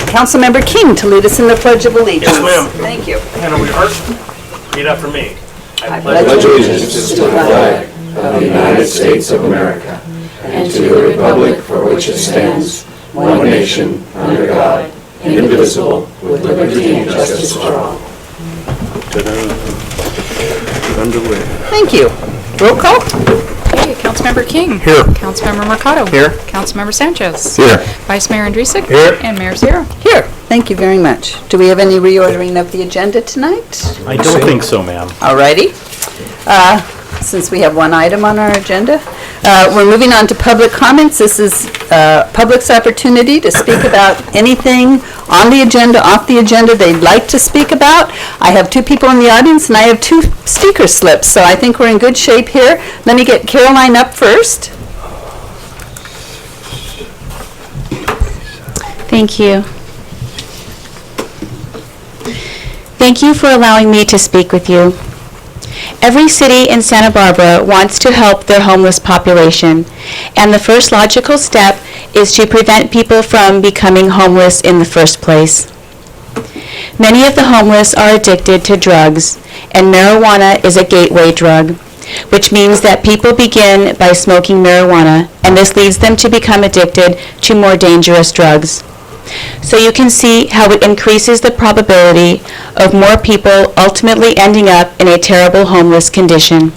Councilmember King to lead us in the Pledge of Allegiance. Yes, ma'am. Thank you. Hand over your heart. Repeat after me. I pledge allegiance to the flag of the United States of America and to the republic for which it stands, one nation, under God, indivisible, with liberty and justice for all. Underway. Thank you. Roll call. Okay, Councilmember King. Here. Councilmember Mercado. Here. Councilmember Sanchez. Here. Vice Mayor Andrusik. Here. And Mayor Sierra. Here. Thank you very much. Do we have any reordering of the agenda tonight? I don't think so, ma'am. Alrighty. Since we have one item on our agenda, we're moving on to public comments. This is public's opportunity to speak about anything on the agenda, off the agenda they'd like to speak about. I have two people in the audience and I have two speaker slips, so I think we're in good shape here. Let me get Caroline up first. Thank you. Thank you for allowing me to speak with you. Every city in Santa Barbara wants to help their homeless population, and the first logical step is to prevent people from becoming homeless in the first place. Many of the homeless are addicted to drugs, and marijuana is a gateway drug, which means that people begin by smoking marijuana, and this leads them to become addicted to more dangerous drugs. So you can see how it increases the probability of more people ultimately ending up in a terrible homeless condition.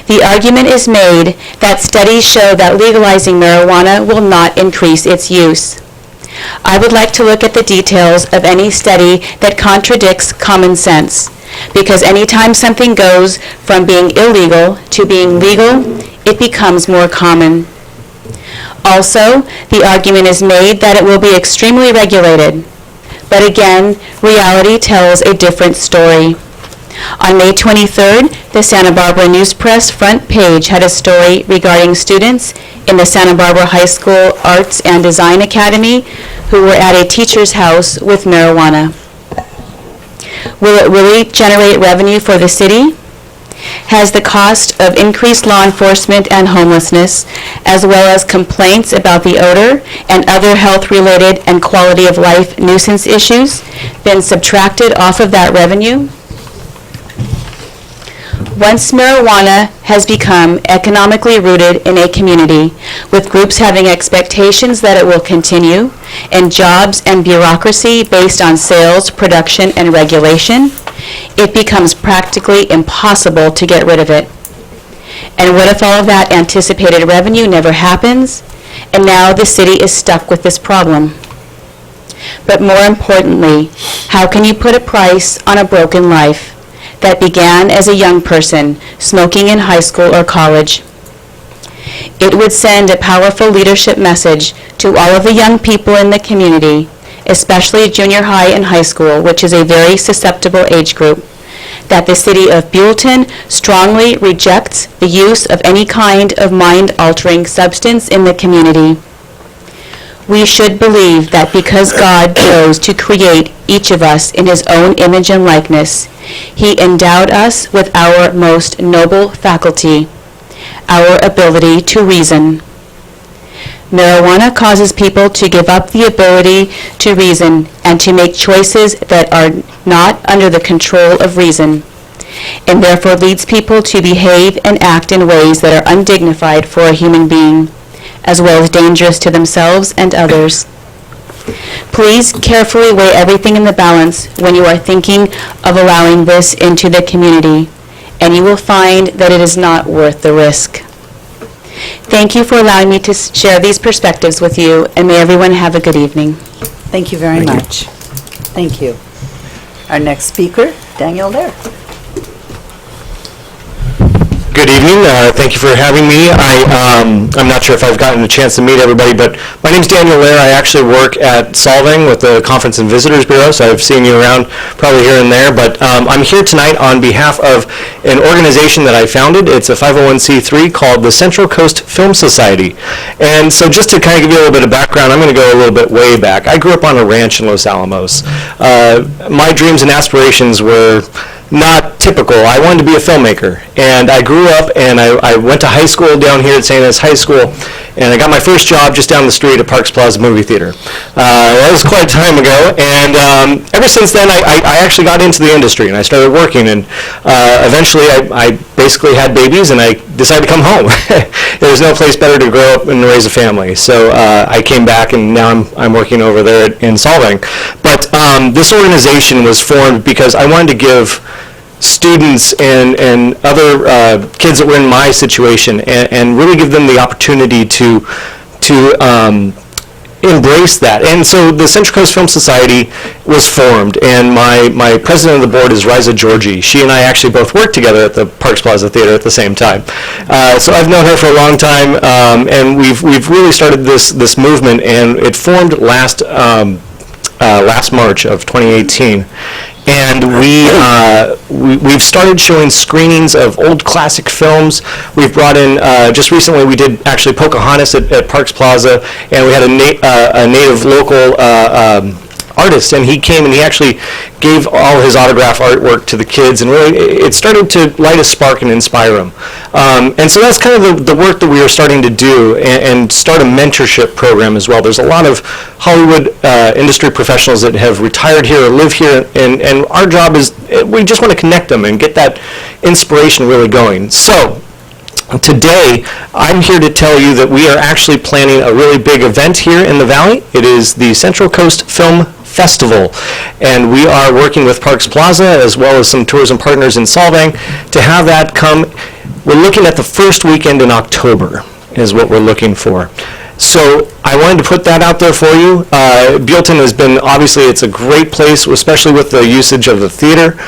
The argument is made that studies show that legalizing marijuana will not increase its use. I would like to look at the details of any study that contradicts common sense, because anytime something goes from being illegal to being legal, it becomes more common. Also, the argument is made that it will be extremely regulated. But again, reality tells a different story. On May 23rd, the Santa Barbara News Press front page had a story regarding students in the Santa Barbara High School Arts and Design Academy who were at a teacher's house with marijuana. Will it really generate revenue for the city? Has the cost of increased law enforcement and homelessness, as well as complaints about the odor and other health-related and quality of life nuisance issues, been subtracted off of that revenue? Once marijuana has become economically rooted in a community, with groups having expectations that it will continue, and jobs and bureaucracy based on sales, production, and regulation, it becomes practically impossible to get rid of it. And what if all of that anticipated revenue never happens, and now the city is stuck with this problem? But more importantly, how can you put a price on a broken life that began as a young person smoking in high school or college? It would send a powerful leadership message to all of the young people in the community, especially junior high and high school, which is a very susceptible age group, that the city of Buellton strongly rejects the use of any kind of mind-altering substance in the community. We should believe that because God chose to create each of us in his own image and likeness, he endowed us with our most noble faculty, our ability to reason. Marijuana causes people to give up the ability to reason and to make choices that are not under the control of reason, and therefore leads people to behave and act in ways that are undignified for a human being, as well as dangerous to themselves and others. Please carefully weigh everything in the balance when you are thinking of allowing this into the community, and you will find that it is not worth the risk. Thank you for allowing me to share these perspectives with you, and may everyone have a good evening. Thank you very much. Thank you. Our next speaker, Daniel Lair. Good evening. Thank you for having me. I'm not sure if I've gotten a chance to meet everybody, but my name's Daniel Lair. I actually work at Solving with the Conference and Visitors Bureau, so I've seen you around probably here and there. But I'm here tonight on behalf of an organization that I founded. It's a 501c3 called the Central Coast Film Society. And so just to kind of give you a little bit of background, I'm going to go a little bit way back. I grew up on a ranch in Los Alamos. My dreams and aspirations were not typical. I wanted to be a filmmaker, and I grew up and I went to high school down here at St. Anne's High School, and I got my first job just down the street at Parks Plaza Movie Theater. That was quite a time ago, and ever since then I actually got into the industry and I started working, and eventually I basically had babies and I decided to come home. There was no place better to grow up and raise a family, so I came back and now I'm working over there in Solvang. But this organization was formed because I wanted to give students and other kids that were in my situation and really give them the opportunity to embrace that. And so the Central Coast Film Society was formed, and my president of the board is Riza Georgie. She and I actually both worked together at the Parks Plaza Theater at the same time. So I've known her for a long time, and we've really started this movement, and it formed last March of 2018. And we've started showing screenings of old classic films. We've brought in, just recently we did actually Pocahontas at Parks Plaza, and we had a native local artist, and he came and he actually gave all his autograph artwork to the kids, and really it started to light a spark and inspire them. And so that's kind of the work that we are starting to do, and start a mentorship program as well. There's a lot of Hollywood industry professionals that have retired here or live here, and our job is we just want to connect them and get that inspiration really going. So today, I'm here to tell you that we are actually planning a really big event here in the Valley. It is the Central Coast Film Festival, and we are working with Parks Plaza as well as some tourism partners in Solvang to have that come. We're looking at the first weekend in October is what we're looking for. So I wanted to put that out there for you. Buellton has been, obviously, it's a great place, especially with the usage of the theater.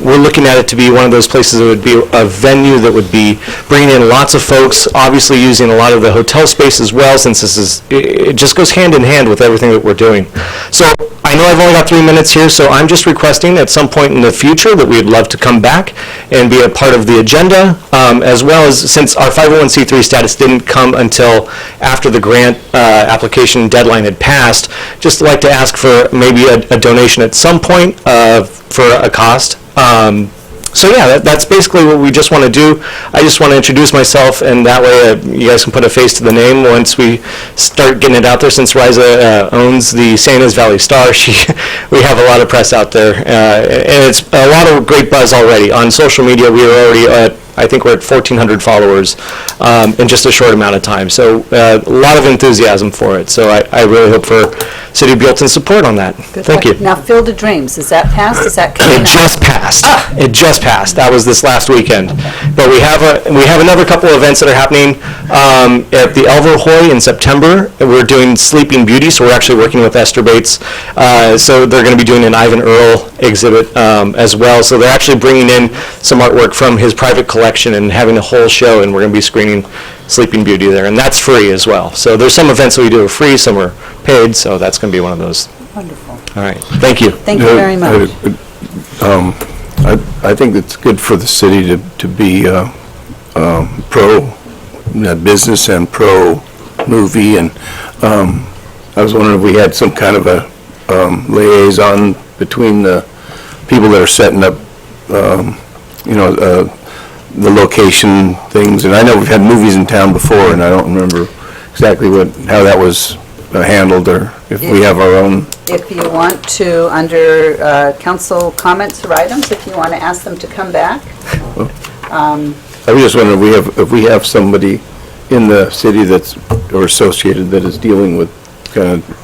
We're looking at it to be one of those places that would be a venue that would be bringing in lots of folks, obviously using a lot of the hotel space as well, since it just goes hand in hand with everything that we're doing. So I know I've only got 3 minutes here, so I'm just requesting at some point in the future that we'd love to come back and be a part of the agenda, as well as, since our 501c3 status didn't come until after the grant application deadline had passed, just like to ask for maybe a donation at some point for a cost. So yeah, that's basically what we just want to do. I just want to introduce myself, and that way you guys can put a face to the name once we start getting it out there. Since Riza owns the St. Anne's Valley Star, we have a lot of press out there, and it's a lot of great buzz already. On social media, we are already at, I think we're at 1,400 followers in just a short amount of time. So a lot of enthusiasm for it. So I really hope for City of Buellton's support on that. Thank you. Now, Field of Dreams, is that passed? Is that coming It up? just passed. It just passed. That was this last weekend. But we have another couple of events that are happening at the Elver Hoy in September. We're doing Sleeping Beauty, so we're actually working with Esther Bates. So they're going to be doing an Ivan Earl exhibit as well. So they're actually bringing in some artwork from his private collection and having a whole show, and we're going to be screening Sleeping Beauty there, and that's free as well. So there's some events that we do are free, some are paid, so that's going to be one of those. Wonderful. All right. Thank you. Thank you very much. I think it's good for the city to be pro business and pro movie, and I was wondering if we had some kind of a liaison between the people that are setting up, the location things. And I know we've had movies in town before, and I don't remember exactly how that was handled, or if we have our own. If you want to, under council comments or items, if you want to ask them to come back. I was just wondering if we have somebody in the city or associated that is dealing with kind of.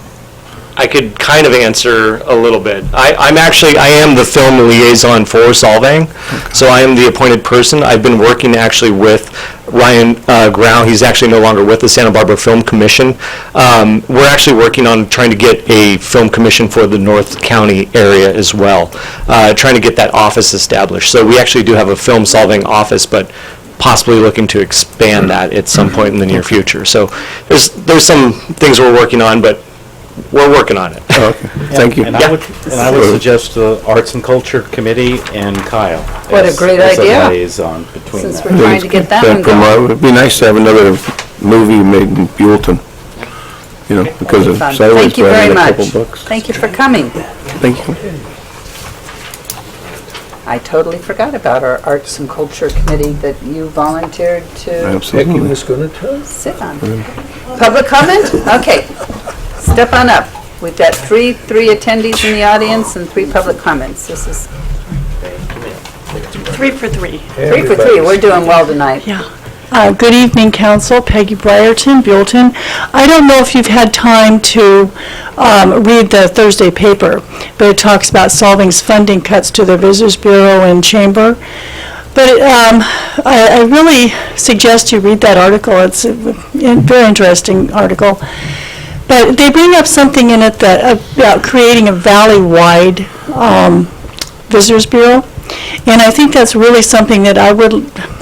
I could kind of answer a little bit. I am the film liaison for Solvang, so I am the appointed person. I've been working actually with Ryan Grau. He's actually no longer with the Santa Barbara Film Commission. We're actually working on trying to get a film commission for the North County area as well, trying to get that office established. So we actually do have a film Solvang office, but possibly looking to expand that at some point in the near future. So there's some things we're working on, but we're working on it. Okay, thank you. And I would suggest the Arts and Culture Committee and Kyle. What a great idea. As a liaison between Since that. we're trying to get that one going. It'd be nice to have another movie made in Buellton, because of Fun. Sideways Thank you very writing a much. couple books. Thank you for coming. Thank you. I totally forgot about our Arts and Culture Committee that you volunteered to Becky was going to tell. sit on. Public comment? Okay, step on up. We've got three attendees in the audience and 3 public comments. This is 3 for 3. 3 for 3. We're doing well tonight. Yeah. Good evening, Council. Peggy Brierton, Buellton. I don't know if you've had time to read the Thursday paper, but it talks about Solving's funding cuts to the Visitors Bureau and Chamber. But I really suggest you read that article. It's a very interesting article. But they bring up something in it that about creating a valley-wide Visitors Bureau. And I think that's really something that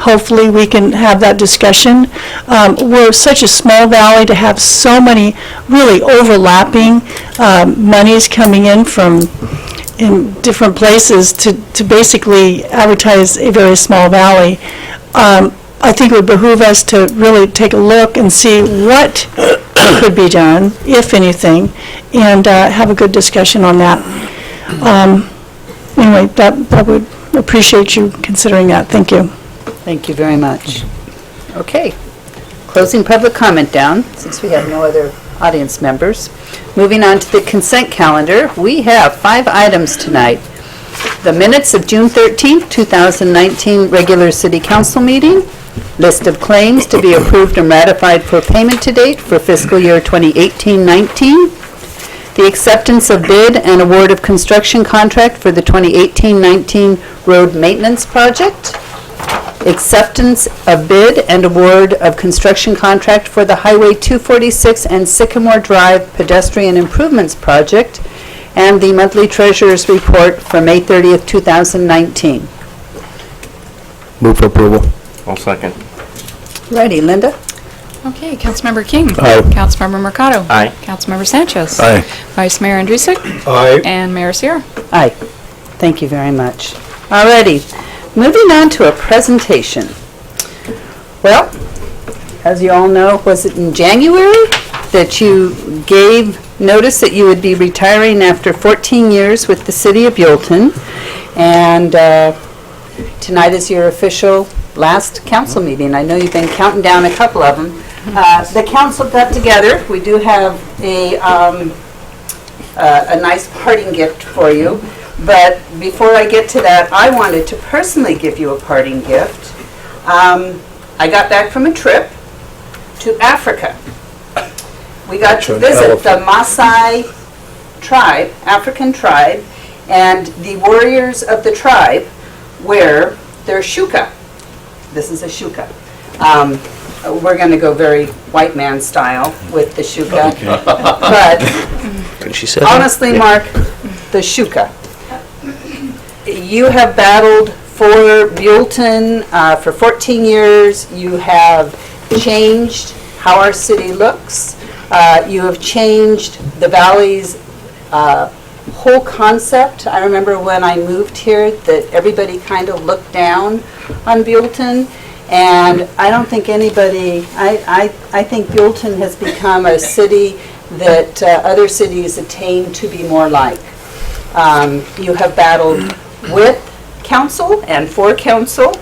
hopefully we can have that discussion. We're such a small valley to have so many really overlapping monies coming in from different places to basically advertise a very small valley. I think it would behoove us to really take a look and see what could be done, if anything, and have a good discussion on that. Anyway, that would appreciate you considering that. Thank you. Thank you very much. Okay, closing public comment down, since we have no other audience members. Moving on to the consent calendar, we have 5 items tonight. The minutes of June 13th, 2019 regular city council meeting, list of claims to be approved and ratified for payment to date for fiscal year 2018-19, the acceptance of bid and award of construction contract for the 2018-19 road maintenance project, acceptance of bid and award of construction contract for the Highway 246 and Sycamore Drive pedestrian improvements project, and the monthly treasurer's report for May 30th, 2019. Move for approval. I'll second. Righty, Linda? Okay, Councilmember King. Aye. Councilmember Mercado. Aye. Councilmember Sanchez. Aye. Vice Mayor Andrusik. Aye. And Mayor Sierra. Aye. Thank you very much. Alrighty, moving on to a presentation. Well, as you all know, was it in January that you gave notice that you would be retiring after 14 years with the city of Buellton? And tonight is your official last council meeting. I know you've been counting down a couple of them. The council got together. We do have a nice parting gift for you. But before I get to that, I wanted to personally give you a parting gift. I got back from a trip to Africa. We got to visit the Maasai tribe, African tribe, and the warriors of the tribe wear their shuka. This is a shuka. We're going to go very white man style with the shuka. But honestly, Mark, the shuka. You have battled for Buellton for 14 years. You have changed how our city looks. You have changed the valley's whole concept. I remember when I moved here that everybody kind of looked down on Buellton, and I don't think anybody, I think Buellton has become a city that other cities attain to be more like. You have battled with council and for council,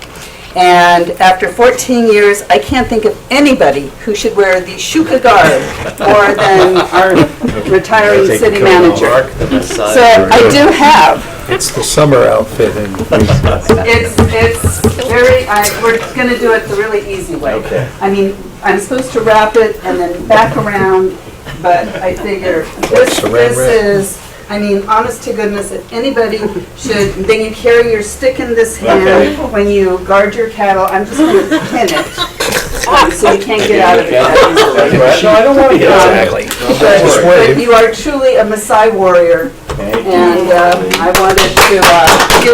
and after 14 years, I can't think of anybody who should wear the shuka garb more than our retiring city manager. So I do have. It's the summer outfit. It's very, we're going to do it the really easy way. Okay. I mean, I'm supposed to wrap it and then back around, but I figure this is, I mean, honest to goodness, if anybody should, then you carry your stick in this hand when you guard your cattle. I'm just going to pin it so you can't get out of it. No, I don't want to get out. Exactly. But you are truly a Maasai warrior, and I wanted to give you.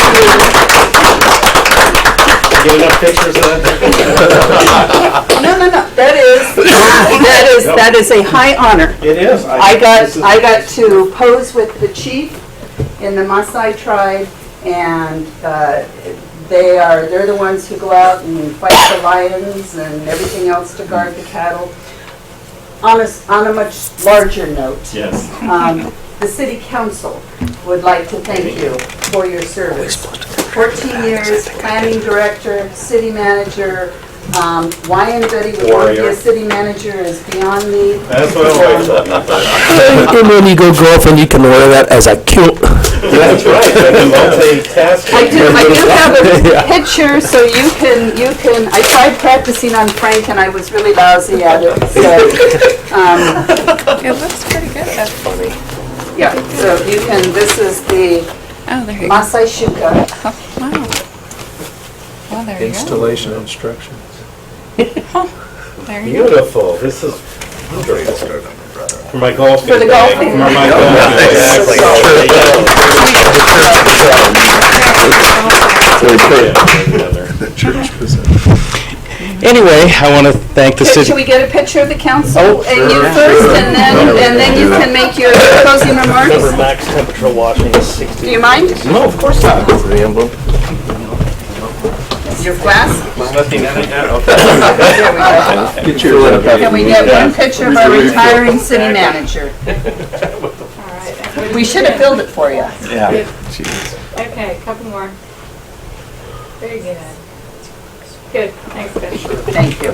Get enough pictures of that? No. That is a high honor. It is. I got to pose with the chief in the Maasai tribe, and they're the ones who go out and fight the lions and everything else to guard the cattle. On a much larger note, Yes. the city council would like to thank you for your service. 14 years, planning director, city manager. Why anybody would want to be a city manager is beyond me. That's what I always thought. And when you go golfing, you can wear that as a kilt. That's right, multitasking. I do have a picture, so you can, I tried practicing on Frank and I was really lousy at it, so, It looks pretty good. That's funny. yeah, so you can, this is the Oh, there you go. Masai Shuka. Oh, wow. Well, there you go. Installation instructions. There you go. Beautiful, this is for my golfing. For the golfing. For my golfing. Anyway, I want to thank the Should city. we get a picture of the council and you first, and then you can make your closing remarks? Max temperature washing is 60. Do you mind? No, of course not. Your glass? There's nothing in it now. There we go. Can we get one picture of our retiring city manager? We should have filled it for you. Yeah. Okay, a couple more. Very good. Good, thanks, Betty. Thank you.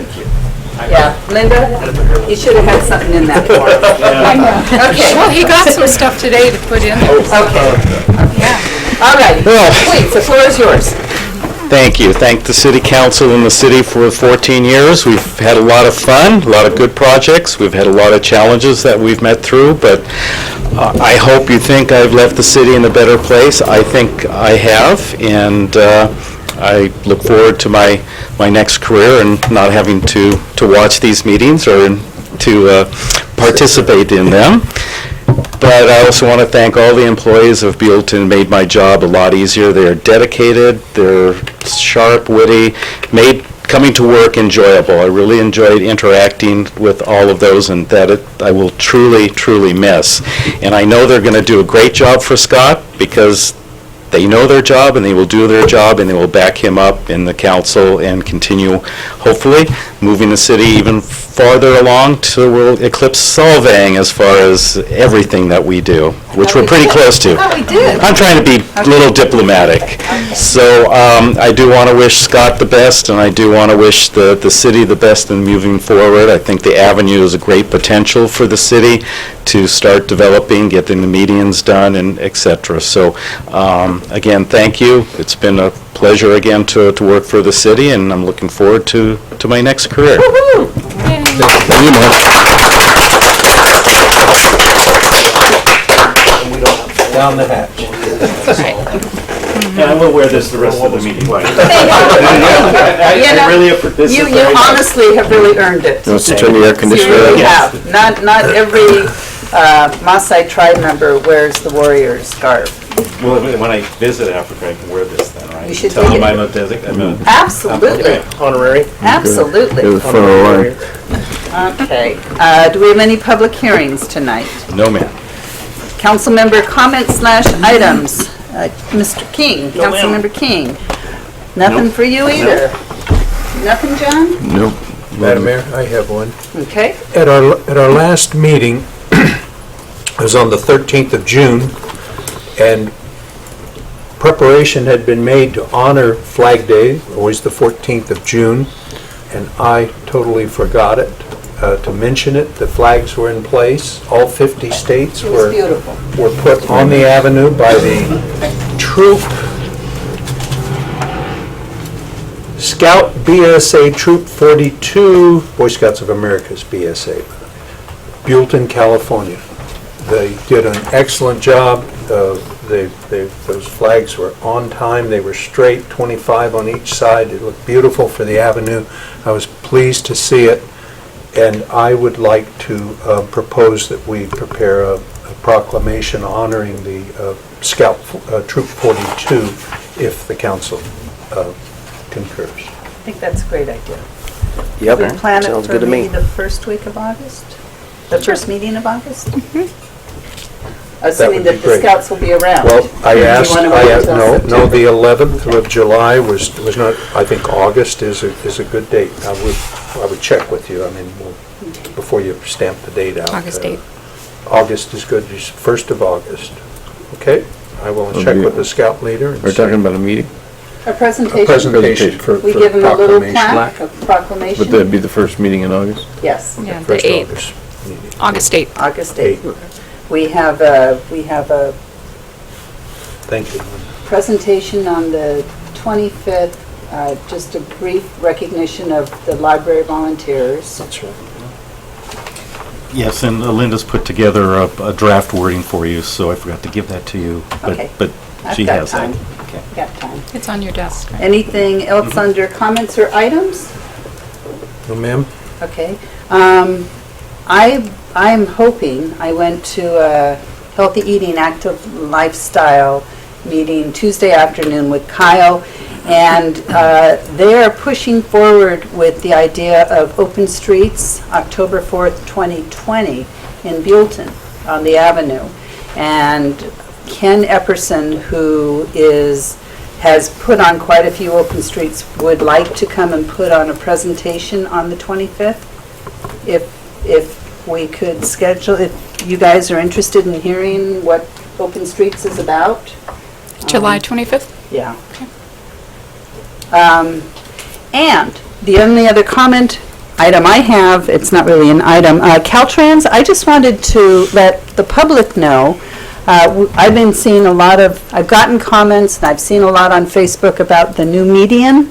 Yeah, Linda, you should have had something in that for us. Okay, Well, he got some stuff today to put in there. okay. Yeah. All right, Well- please, the floor is yours. Thank you. Thank the city council and the city for 14 years. We've had a lot of fun, a lot of good projects. We've had a lot of challenges that we've met through, but I hope you think I've left the city in a better place. I think I have, and I look forward to my next career and not having to watch these meetings or to participate in them. But I also want to thank all the employees of Buellton. Made my job a lot easier. They're dedicated, they're sharp, witty, made coming to work enjoyable. I really enjoyed interacting with all of those, and I will truly, truly miss. And I know they're going to do a great job for Scott because they know their job and they will do their job and they will back him up in the council and continue, hopefully, moving the city even farther along to we'll eclipse Solvang as far as everything that we do, which we're pretty close to. Oh, we did. I'm trying to be a little diplomatic. So I do want to wish Scott the best, and I do want to wish the city the best in moving forward. I think the Avenue is a great potential for the city to start developing, getting the medians done, and et cetera. So again, thank you. It's been a pleasure again to work for the city, and I'm looking forward to my next career. Down the hatch. And I will wear this the rest of the meeting. You I know, really, this is You very nice. honestly have really earned it. Let's turn the air You conditioner really on. have. Not every Maasai tribe member wears the warrior scarf. Well, when I visit Africa, I can wear this then, right? You should Tell take them it. I'm a designate. Absolutely, Honorary? absolutely. Honorary. Okay. Do we have any public hearings tonight? No, ma'am. Council member comments / items. Mr. King, Councilmember King. Nothing for you either? Nothing, John? Nope. Madam Mayor, I have one. Okay. At our last meeting, it was on the 13th of June, and preparation had been made to honor Flag Day, always the 14th of June, and I totally forgot it, to mention it. The flags were in place. All 50 states It was beautiful. were put on the avenue by the troop, Scout BSA Troop 42, Boy Scouts of America's BSA, Buellton, California. They did an excellent job. Those flags were on time. They were straight, 25 on each side. It looked beautiful for the avenue. I was pleased to see it. And I would like to propose that we prepare a proclamation honoring the Scout Troop 42 if the council concurs. I think that's a great idea. Yep. We plan it for maybe the first week of August? The first meeting of August? Assuming would be that the great. scouts will be around. Well, I Do you asked, wanna wait until no, September? the 11th of July was not, I think August is a good date. I would check with you, I mean, before you stamp the date out. August 8th. August is good, it's 1st of August. Okay? I will check with the scout leader. and We're see. talking about a meeting? A presentation. Presentation for We give them a little proclamation. plaque, a proclamation. Would that be the first meeting in August? Yes, Yeah, the First 8th, August. August 8th. August 8th. We have a Thank you. presentation on the 25th, just a brief recognition of the library volunteers. That's right. Yes, and Linda's put together a draft wording for you, so I forgot to give that to you. Okay. But I've she got has that. time. Okay. Got time. It's on your desk. right? Anything else under comments or items? No, ma'am? Okay. I'm hoping, I went to a Healthy Eating Active Lifestyle meeting Tuesday afternoon with Kyle, and they are pushing forward with the idea of open streets October 4th, 2020 in Buellton on the Avenue. And Ken Epperson, who has put on quite a few open streets, would like to come and put on a presentation on the 25th. If we could schedule, if you guys are interested in hearing what Open Streets is about. July 25th? Yeah. And the only other comment item I have, it's not really an item, Caltrans, I just wanted to let the public know, I've been seeing I've gotten comments, and I've seen a lot on Facebook about the new median,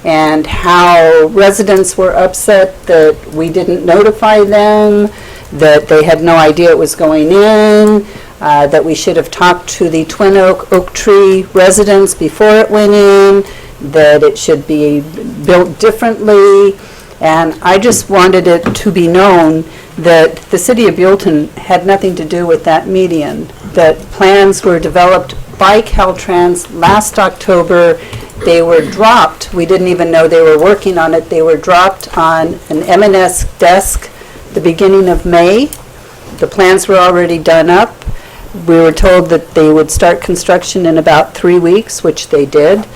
and how residents were upset that we didn't notify them, that they had no idea it was going in, that we should have talked to the Twin Oak Tree residents before it went in, that it should be built differently. And I just wanted it to be known that the city of Buellton had nothing to do with that median, that plans were developed by Caltrans last October. They were dropped. We didn't even know they were working on it. They were dropped on an M&S desk the beginning of May. The plans were already done up. We were told that they would start construction in about 3 weeks, which they did.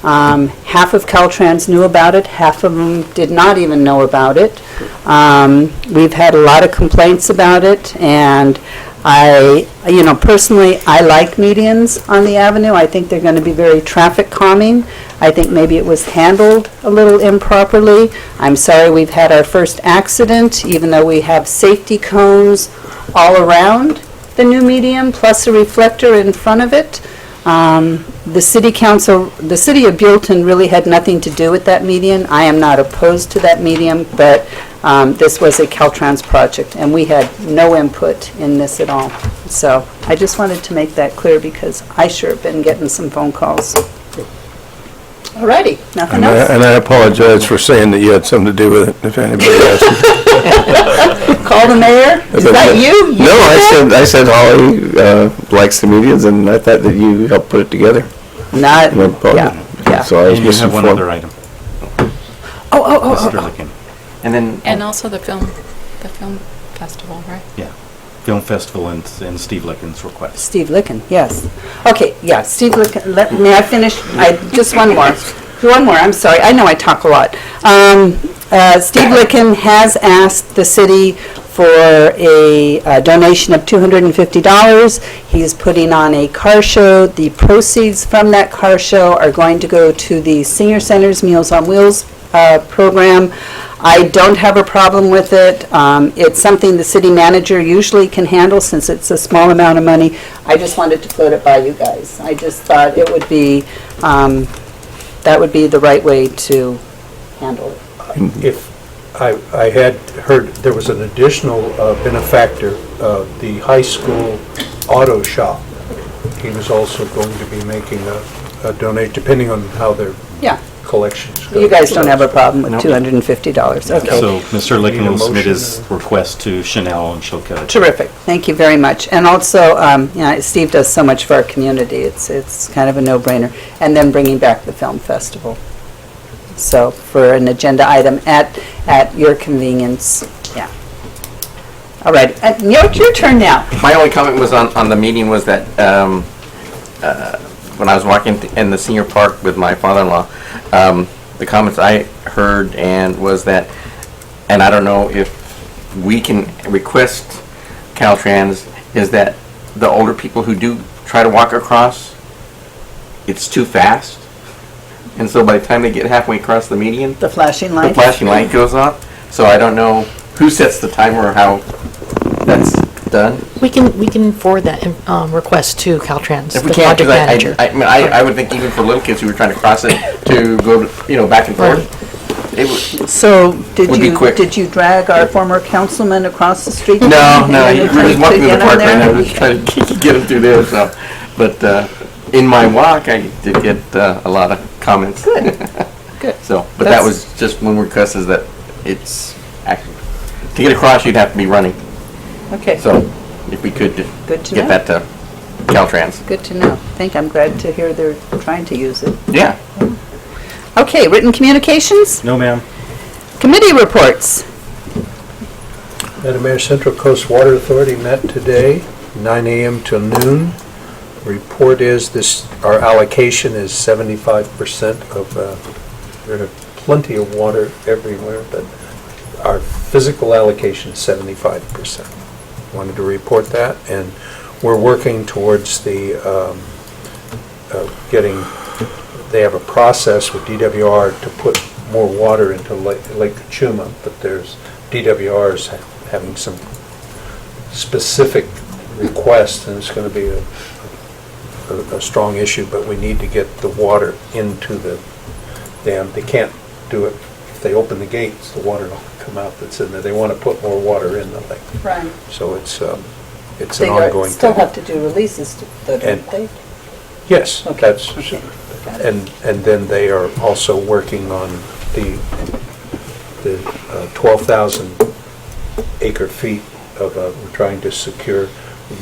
Half of Caltrans knew about it, half of them did not even know about it. We've had a lot of complaints about it, and personally, I like medians on the avenue. I think they're going to be very traffic calming. I think maybe it was handled a little improperly. I'm sorry we've had our first accident, even though we have safety cones all around the new median, plus a reflector in front of it. The city of Buellton really had nothing to do with that median. I am not opposed to that median, but this was a Caltrans project, and we had no input in this at all. So I just wanted to make that clear, because I sure have been getting some phone calls. Alrighty, nothing else? And I apologize for saying that you had something to do with it, if anybody else. Call the mayor? Is that you? You No, did that? I said Holly likes the medians, and I thought that you helped put it together. Not, And I apologize. yeah. So I was And you have one misinformed. other item. Oh. Mr. Licken. And then, And also the film festival, right? Yeah. Film Festival and Steve Licken's request. Steve Licken, yes. Okay, yeah, Steve Licken, may I finish? Just one more. One more, I'm sorry, I know I talk a lot. Steve Licken has asked the city for a donation of $250. He's putting on a car show. The proceeds from that car show are going to go to the Senior Center's Meals on Wheels program. I don't have a problem with it. It's something the city manager usually can handle, since it's a small amount of money. I just wanted to float it by you guys. I just thought it would be, that would be the right way to handle it. If I had heard there was an additional benefactor, the high school auto shop. He was also going to be making a donate, depending on how their Yeah. collections go. You guys don't have a problem with Nope. $250, okay. So Mr. Licken Need a will submit motion his request to Chanel, and she'll cut it. Terrific, thank you very much. And also, Steve does so much for our community, it's kind of a no-brainer. And then bringing back the film festival. So, for an agenda item at your convenience, yeah. All right, Neil, it's your turn now. my only comment was on the meeting was that when I was walking in the senior park with my father-in-law, the comments I heard was that, and I don't know if we can request Caltrans, is that the older people who do try to walk across, it's too fast. and so by the time they get halfway across the median, The flashing the light? flashing light goes off. So I don't know who sets the timer or how that's done. We can forward that request to Caltrans, If the we can't, project manager. I mean, I would think even for little kids who were trying to cross it to go to, back and forth, it would, So Would be quick. did you drag our former councilman across the street? no, And he try was to walking through the get on park right there? now, just trying to get him through there, so. But in my walk, I did get a lot of comments. Good. Good. So, but that was just one request is that it's, actually, to get across, you'd have to be running. Okay. So if we could Good to get know. that to Caltrans. Good to know. I'm glad to hear they're trying to use it. Yeah. Okay, written communications? No, ma'am. Committee reports. Madam Mayor, Central Coast Water Authority met today, 9 a.m. till noon. Report is our allocation is 75% of, there's plenty of water everywhere, but our physical allocation is 75%. Wanted to report that, and we're working towards the they have a process with DWR to put more water into Lake Kachuma, but there's DWR's having some specific requests, and it's going to be a strong issue, but we need to get the water into the dam. They can't do it, if they open the gates, the water will come out that's in there. They want to put more water in the lake. Right. So it's an They ongoing still thing. have to do releases, though, don't they? Yes, Okay, that's, okay. Got it. and then they are also working on the 12,000 acre feet of, we're trying to secure,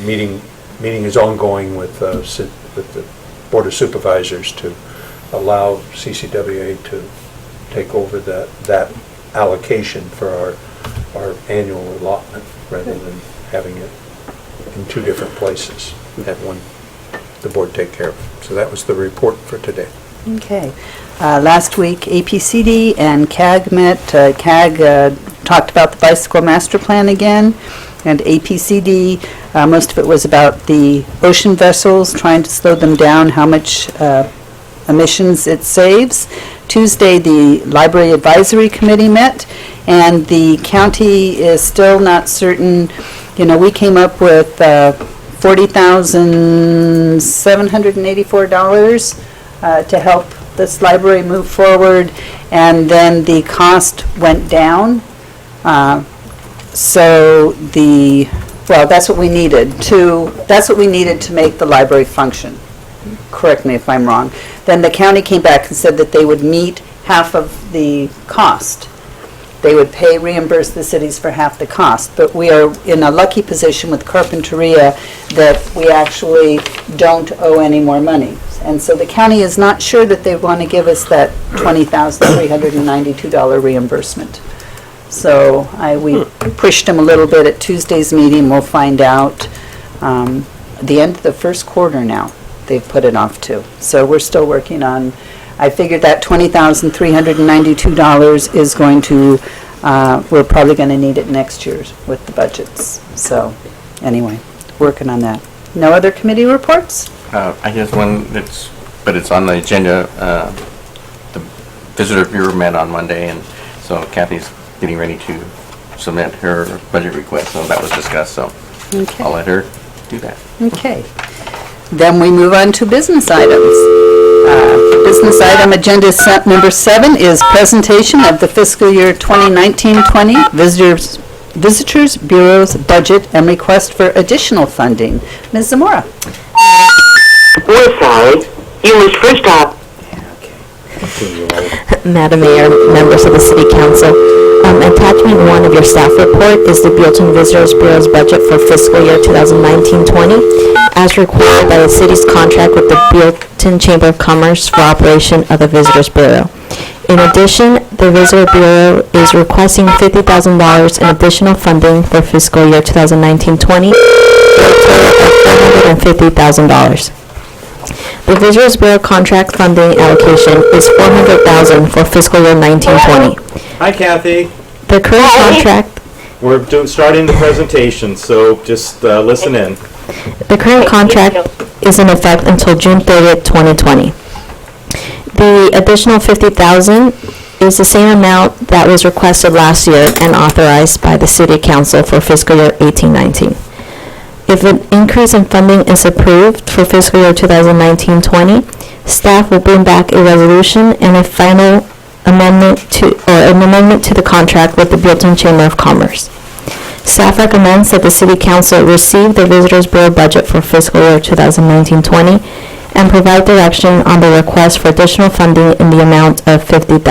meeting is ongoing with the Board of Supervisors to allow CCWA to take over that allocation for our annual allotment, rather than having it in two different places. Have one, the board take care of. So that was the report for today. Okay. Last week, APCD and CAG met. CAG talked about the bicycle master plan again, and APCD, most of it was about the ocean vessels, trying to slow them down, how much emissions it saves. Tuesday, the Library Advisory Committee met, and the county is still not certain. We came up with $40,784 to help this library move forward, and then the cost went down. That's what we needed to make the library function. Correct me if I'm wrong. Then the county came back and said that they would meet half of the cost. They would reimburse the cities for half the cost. But we are in a lucky position with Carpinteria that we actually don't owe any more money. And so the county is not sure that they want to give us that $20,392 reimbursement. So we pushed them a little bit at Tuesday's meeting. We'll find out the end of the first quarter now. They've put it off to. So we're still working on, I figured that $20,392 is going to, we're probably going to need it next year with the budgets. So anyway, working on that. No other committee reports? I guess one but it's on the agenda. The Visitor Bureau met on Monday, and so Kathy's getting ready to submit her budget request, so that was discussed, so Okay. I'll let her do that. Okay. Then we move on to business items. Business item agenda number 7 is presentation of the fiscal year 2019-20 Visitors Bureau's budget and request for additional funding. Ms. Zamora. We're sorry. You must first stop. Madam Mayor, members of the City Council, attachment 1 of your staff report is the Buellton Visitors Bureau's budget for fiscal year 2019-20, as required by the city's contract with the Buellton Chamber of Commerce for operation of the Visitors Bureau. In addition, the Visitor Bureau is requesting $50,000 in additional funding for fiscal year 2019-20, for a total of $450,000. The Visitors Bureau contract funding allocation is $400,000 for fiscal year 19-20. Hi, Kathy. The current contract, We're starting the presentation, so just listen in. the current contract is in effect until June 30th, 2020. The additional $50,000 is the same amount that was requested last year and authorized by the City Council for fiscal year 18-19. If an increase in funding is approved for fiscal year 2019-20, staff will bring back a resolution and a final amendment to the contract with the Buellton Chamber of Commerce. Staff recommends that the City Council receive the Visitors Bureau budget for fiscal year 2019-20 and provide direction on the request for additional funding in the amount of $50,000.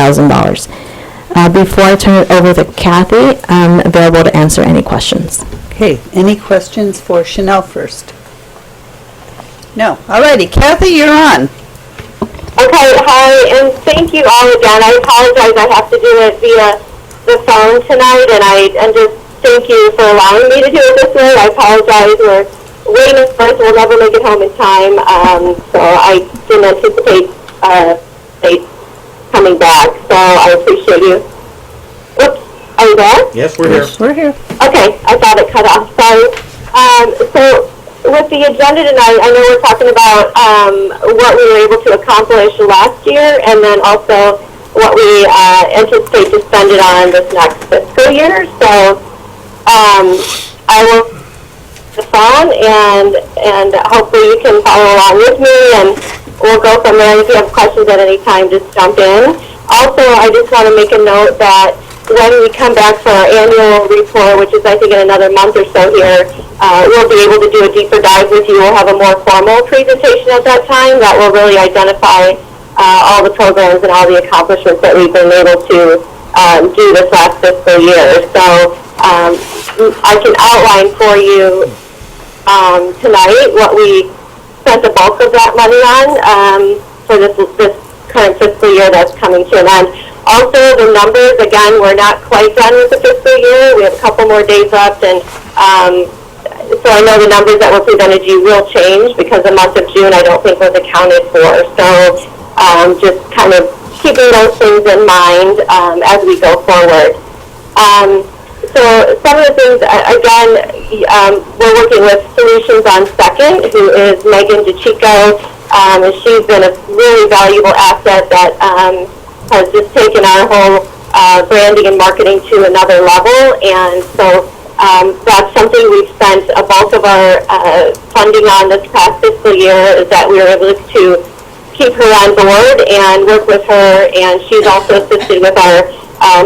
Before I turn it over to Kathy, I'm available to answer any questions. Okay, any questions for Chanel first? No, all righty, Kathy, you're on. Okay, hi, and thank you all again. I apologize, I have to do it via the phone tonight, and just thank you for allowing me to do it this way. I apologize, we're waiting for us, we'll never make it home in time, so I didn't anticipate they coming back, so I appreciate you. Oops, are you there? Yes, we're here. We're here. Okay, I thought it cut off, sorry. So with the agenda tonight, I know we're talking about what we were able to accomplish last year, and then also what we anticipate to spend it on this next fiscal year. So I will the phone, and hopefully you can follow along with me, and we'll go from there. If you have questions at any time, just jump in. Also, I just want to make a note that when we come back for our annual report, which is I think in another month or so here, we'll be able to do a deeper dive with you. We'll have a more formal presentation at that time that will really identify all the programs and all the accomplishments that we've been able to do this last fiscal year. So I can outline for you tonight what we spent the bulk of that money on for this current fiscal year that's coming to an end. Also, the numbers, again, we're not quite done with the fiscal year. We have a couple more days left, and so I know the numbers that were presented to you will change because the month of June I don't think was accounted for. So just kind of keeping those things in mind as we go forward. So some of the things, again, we're working with Solutions on Second, who is Megan DeChico, and she's been a really valuable asset that has just taken our whole branding and marketing to another level, and so that's something we've spent a bulk of our funding on this past fiscal year, is that we were able to keep her on board and work with her, and she's also assisted with our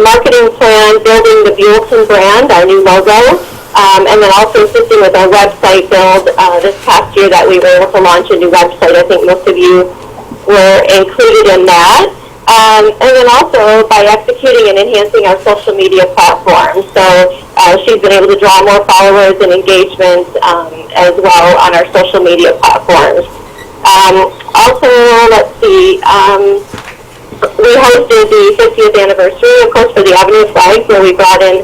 marketing plan, building the Buellton brand, our new logo, and then also assisting with our website build this past year that we were able to launch a new website. I think most of you were included in that. And then also by executing and enhancing our social media platform. So she's been able to draw more followers and engagement as well on our social media platforms. Also, let's see, we hosted the 50th anniversary, of course, for the Avenue Flags, where we brought in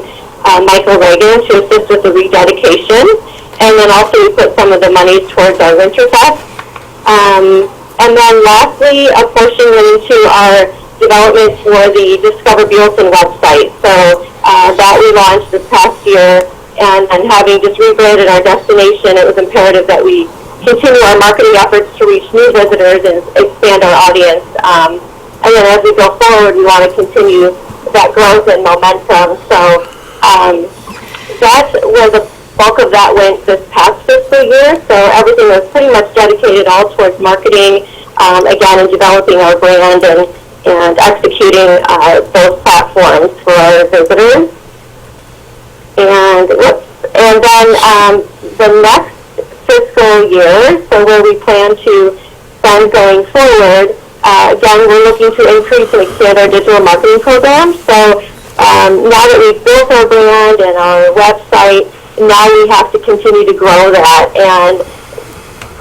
Michael Reagan to assist with the rededication. And then also we put some of the monies towards our Winterfest. And then lastly, a portion went into our development for the Discover Buellton website. So that we launched this past year, and having just rebranded our destination, it was imperative that we continue our marketing efforts to reach new visitors and expand our audience. And then as we go forward, we want to continue that growth and momentum. So that's where the bulk of that went this past fiscal year. So everything was pretty much dedicated all towards marketing, again, and developing our brand and executing those platforms for our visitors. And then the next fiscal year, so where we plan to spend going forward, again, we're looking to increase and expand our digital marketing programs. So now that we've built our brand and our website, now we have to continue to grow that, and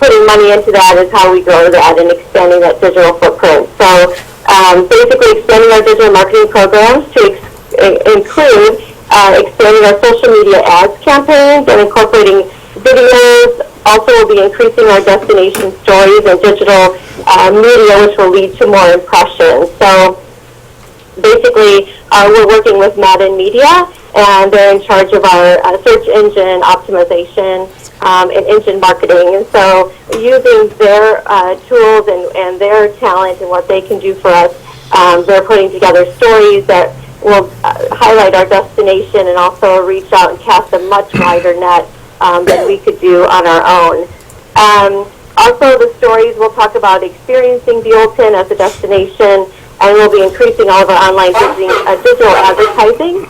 putting money into that is how we grow that and expanding that digital footprint. So basically expanding our digital marketing programs to include expanding our social media ads campaigns and incorporating videos. Also, we'll be increasing our destination stories and digital media, which will lead to more impressions. So basically, we're working with Madden Media, and they're in charge of our search engine optimization and engine marketing. And so using their tools and their talent and what they can do for us, they're putting together stories that will highlight our destination and also reach out and cast a much wider net than we could do on our own. Also, the stories will talk about experiencing Buellton as a destination, and we'll be increasing all of our online digital advertising.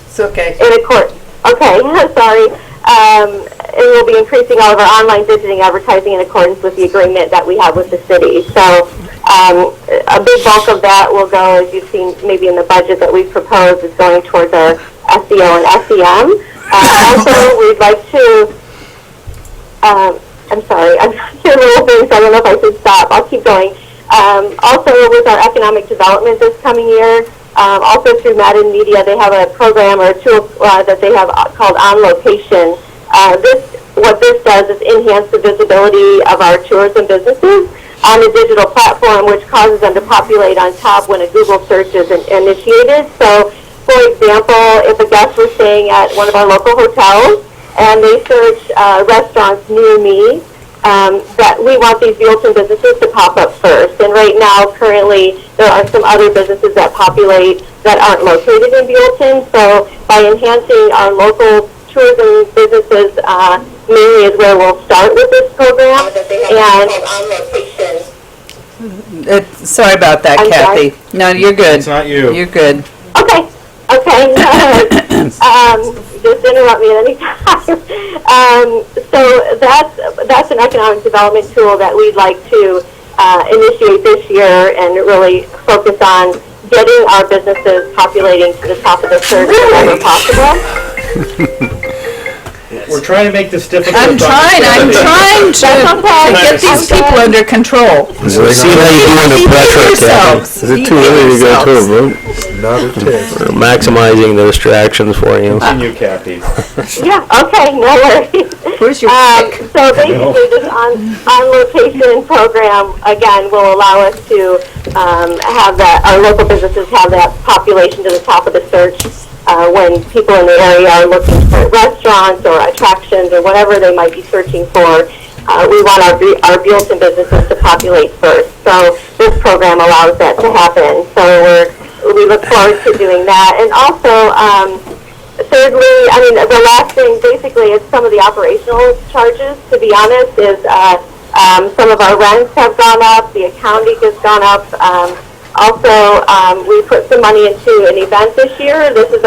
It's okay. Okay, sorry. And we'll be increasing all of our online digital advertising in accordance with the agreement that we have with the city. So a big bulk of that will go, as you've seen maybe in the budget that we've proposed, is going towards our SEO and SEM. Also, we'd like to, I'm sorry, I'm hearing little things, so I don't know if I should stop. I'll keep going. Also, with our economic development this coming year, also through Madden Media, they have a program or a tool that they have called On Location. What this does is enhance the visibility of our tours and businesses on a digital platform, which causes them to populate on top when a Google search is initiated. So, for example, if a guest was staying at one of our local hotels and they search restaurants near me, that we want these Buellton businesses to pop up first. And right now, currently, there are some other businesses that populate that aren't located in Buellton. So by enhancing our local tourism businesses, mainly is where we'll start with this program. And sorry about that, Kathy. Sorry? No, you're good. It's not you. You're good. Okay. Just interrupt me at any time. So that's an economic development tool that we'd like to initiate this year and really focus on getting our businesses populating to the top of the search whenever possible. We're trying to make this difficult. I'm trying to get these people under control. See how you do under pressure, Kathy. Is it too early to go to a vote? Not a test. We're maximizing the distractions for you. Continue, Kathy. Yeah, okay, no worries. Where's your pick? So basically this on-location program, again, will allow us to have our local businesses have that population to the top of the search when people in the area are looking for restaurants or attractions or whatever they might be searching for. We want our Buellton businesses to populate first. So this program allows that to happen. So we look forward to doing that. And also, thirdly, I mean, the last thing, basically, is some of the operational charges, to be honest, is some of our rents have gone up, the accounting has gone up. Also, we put some money into an event this year. This is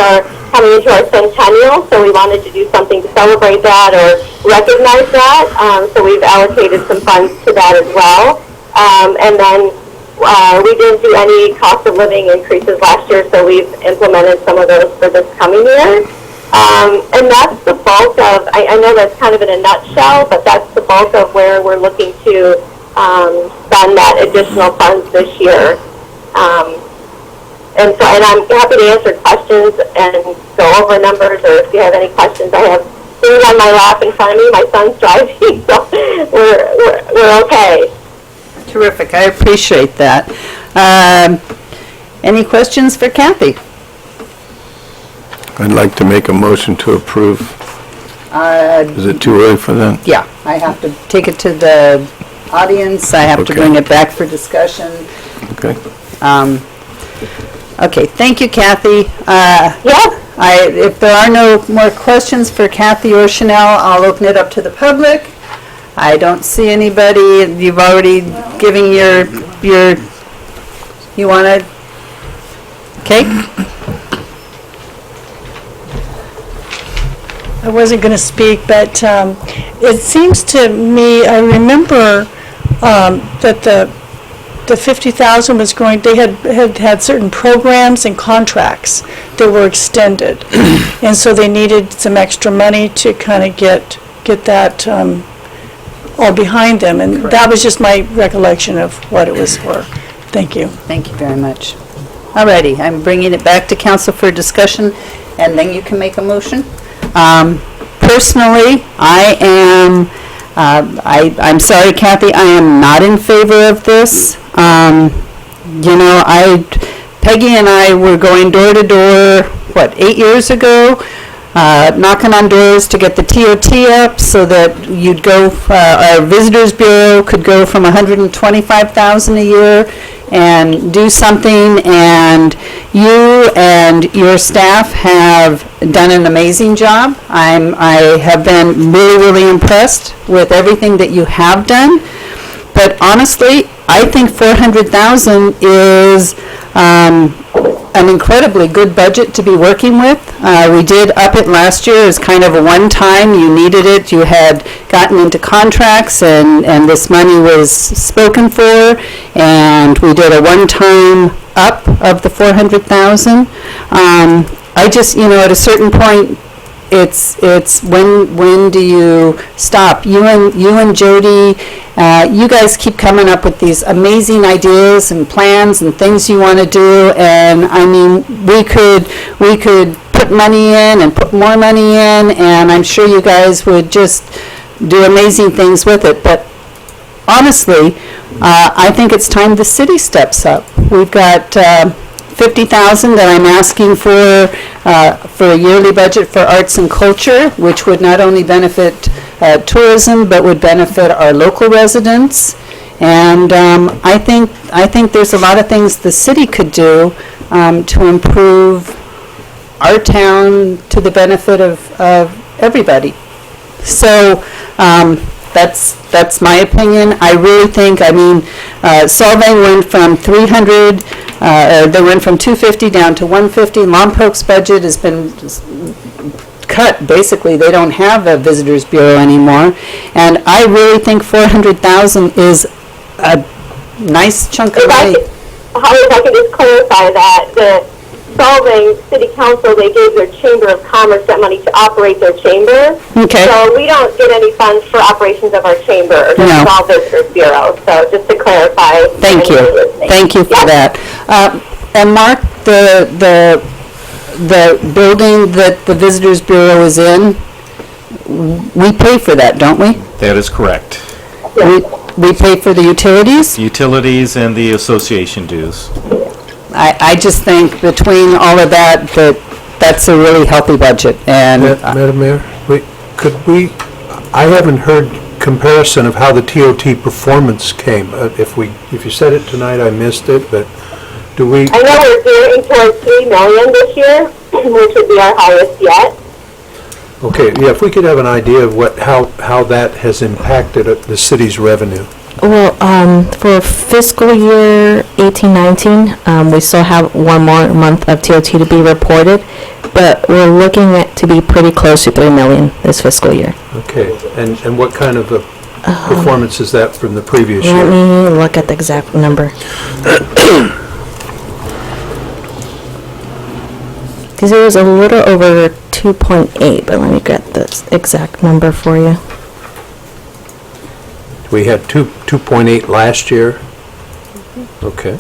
coming into our centennial, so we wanted to do something to celebrate that or recognize that. So we've allocated some funds to that as well. And then we didn't do any cost of living increases last year, so we've implemented some of those for this coming year. And that's the bulk of, I know that's kind of in a nutshell, but that's the bulk of where we're looking to spend that additional funds this year. And I'm happy to answer questions and go over numbers, or if you have any questions. I have things on my lap in front of me. My son's driving, so we're okay. Terrific. I appreciate that. Any questions for Kathy? I'd like to make a motion to approve. Is it too early for that? Yeah, I have to take it to the audience. I have to Okay. bring it back for discussion. Okay. Okay, thank you, Kathy. Yeah. If there are no more questions for Kathy or Chanel, I'll open it up to the public. I don't see anybody. You've already given your, you want to, okay? I wasn't going to speak, but it seems to me, I remember that the 50,000 was going, they had certain programs and contracts that were extended. And so they needed some extra money to kind of get that all behind them. And that was just my recollection of what it was for. Thank you. Thank you very much. Alrighty, I'm bringing it back to council for discussion, and then you can make a motion. Personally, I'm sorry, Kathy, I am not in favor of this. Peggy and I were going door to door, 8 years ago? Knocking on doors to get the TOT up so that you'd go, our Visitors Bureau could go from $125,000 a year and do something, and you and your staff have done an amazing job. I have been really, really impressed with everything that you have done. But honestly, I think $400,000 is an incredibly good budget to be working with. We did up it last year as kind of a one-time. You needed it. You had gotten into contracts, and this money was spoken for, and we did a one-time up of the $400,000. I just, at a certain point, it's when do you stop? You and Jody, you guys keep coming up with these amazing ideas and plans and things you want to do, and I mean, we could put money in and put more money in, and I'm sure you guys would just do amazing things with it. But honestly, I think it's time the city steps up. We've got $50,000 that I'm asking for a yearly budget for arts and culture, which would not only benefit tourism, but would benefit our local residents. And I think there's a lot of things the city could do to improve our town to the benefit of everybody. So that's my opinion. I really think, Solvang went from 300, they went from 250 down to 150. Lompoc's budget has been cut. Basically, they don't have a Visitors Bureau anymore. And I really think $400,000 is a nice chunk of money. If I could just clarify that, the Solvang City Council, they gave their Chamber of Commerce that money to operate their chamber. Okay. So we don't get any funds for operations of our chamber or the Small Visitors Bureau. So just to clarify. Thank you. Thank you for that. And Mark, the building that the Visitors Bureau is in, we pay for that, don't we? That is correct. We pay for the utilities? Utilities and the association dues. I just think between all of that, that's a really healthy budget. And Madam Mayor, I haven't heard comparison of how the TOT performance came. If you said it tonight, I missed it, but do we? I know we're gearing towards $3 million this year, which would be our highest yet. Okay, yeah, if we could have an idea of how that has impacted the city's revenue. Well, for fiscal year 18-19, we still have one more month of TOT to be reported, but we're looking at to be pretty close to $3 million this fiscal year. Okay, and what kind of a performance is that from the previous year? Let me look at the exact number. Because it was a little over 2.8, but let me get the exact number for you. We had 2.8 last year. Okay.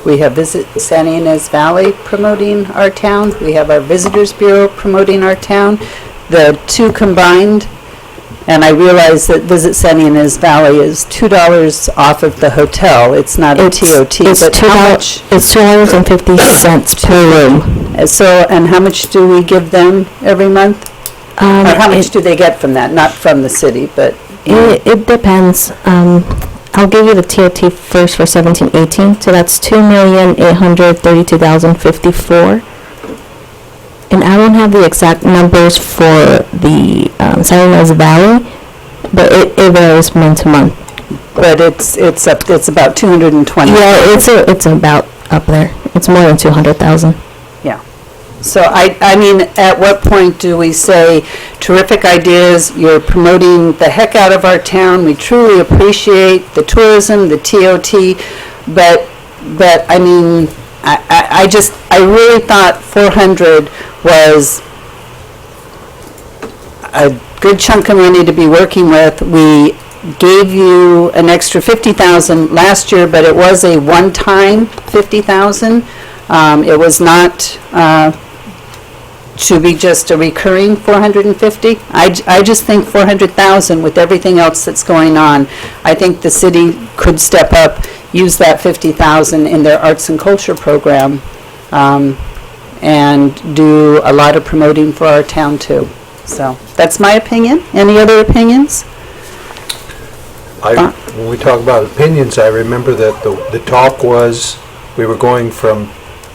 we have Visit Santa Ynez Valley promoting our town. We have our Visitors Bureau promoting our town. The two combined, and I realize that Visit Santa Ynez Valley is $2 off of the hotel. It's not a TOT, but how much? It's $2.50 per room. So, and how much do we give them every month? Or how much do they get from that? Not from the city, but... It depends. I'll give you the TOT first for 17-18. So that's $2,832,054. And I don't have the exact numbers for the Santa Ynez Valley, but it varies month to month. But it's about 220. Yeah, it's about up there. It's more than 200,000. Yeah. So I mean, at what point do we say, terrific ideas, you're promoting the heck out of our town, we truly appreciate the tourism, the TOT, but I mean, I really thought 400 was a good chunk of money to be working with. We gave you an extra 50,000 last year, but it was a one-time 50,000. It was not should be just a recurring 450? I just think 400,000 with everything else that's going on. I think the city could step up, use that 50,000 in their arts and culture program, and do a lot of promoting for our town too. So that's my opinion. Any other opinions? When we talk about opinions, I remember that the talk was, we were going from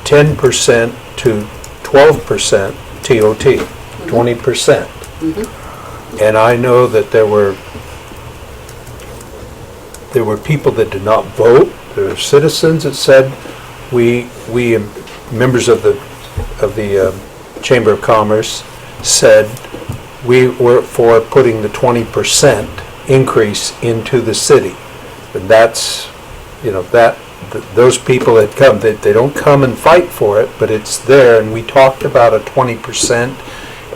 10% to 12% TOT, 20%. And I know that there were people that did not vote. There were citizens that said, we members of the Chamber of Commerce said we were for putting the 20% increase into the city. And that's, those people that come, they don't come and fight for it, but it's there, and we talked about a 20%,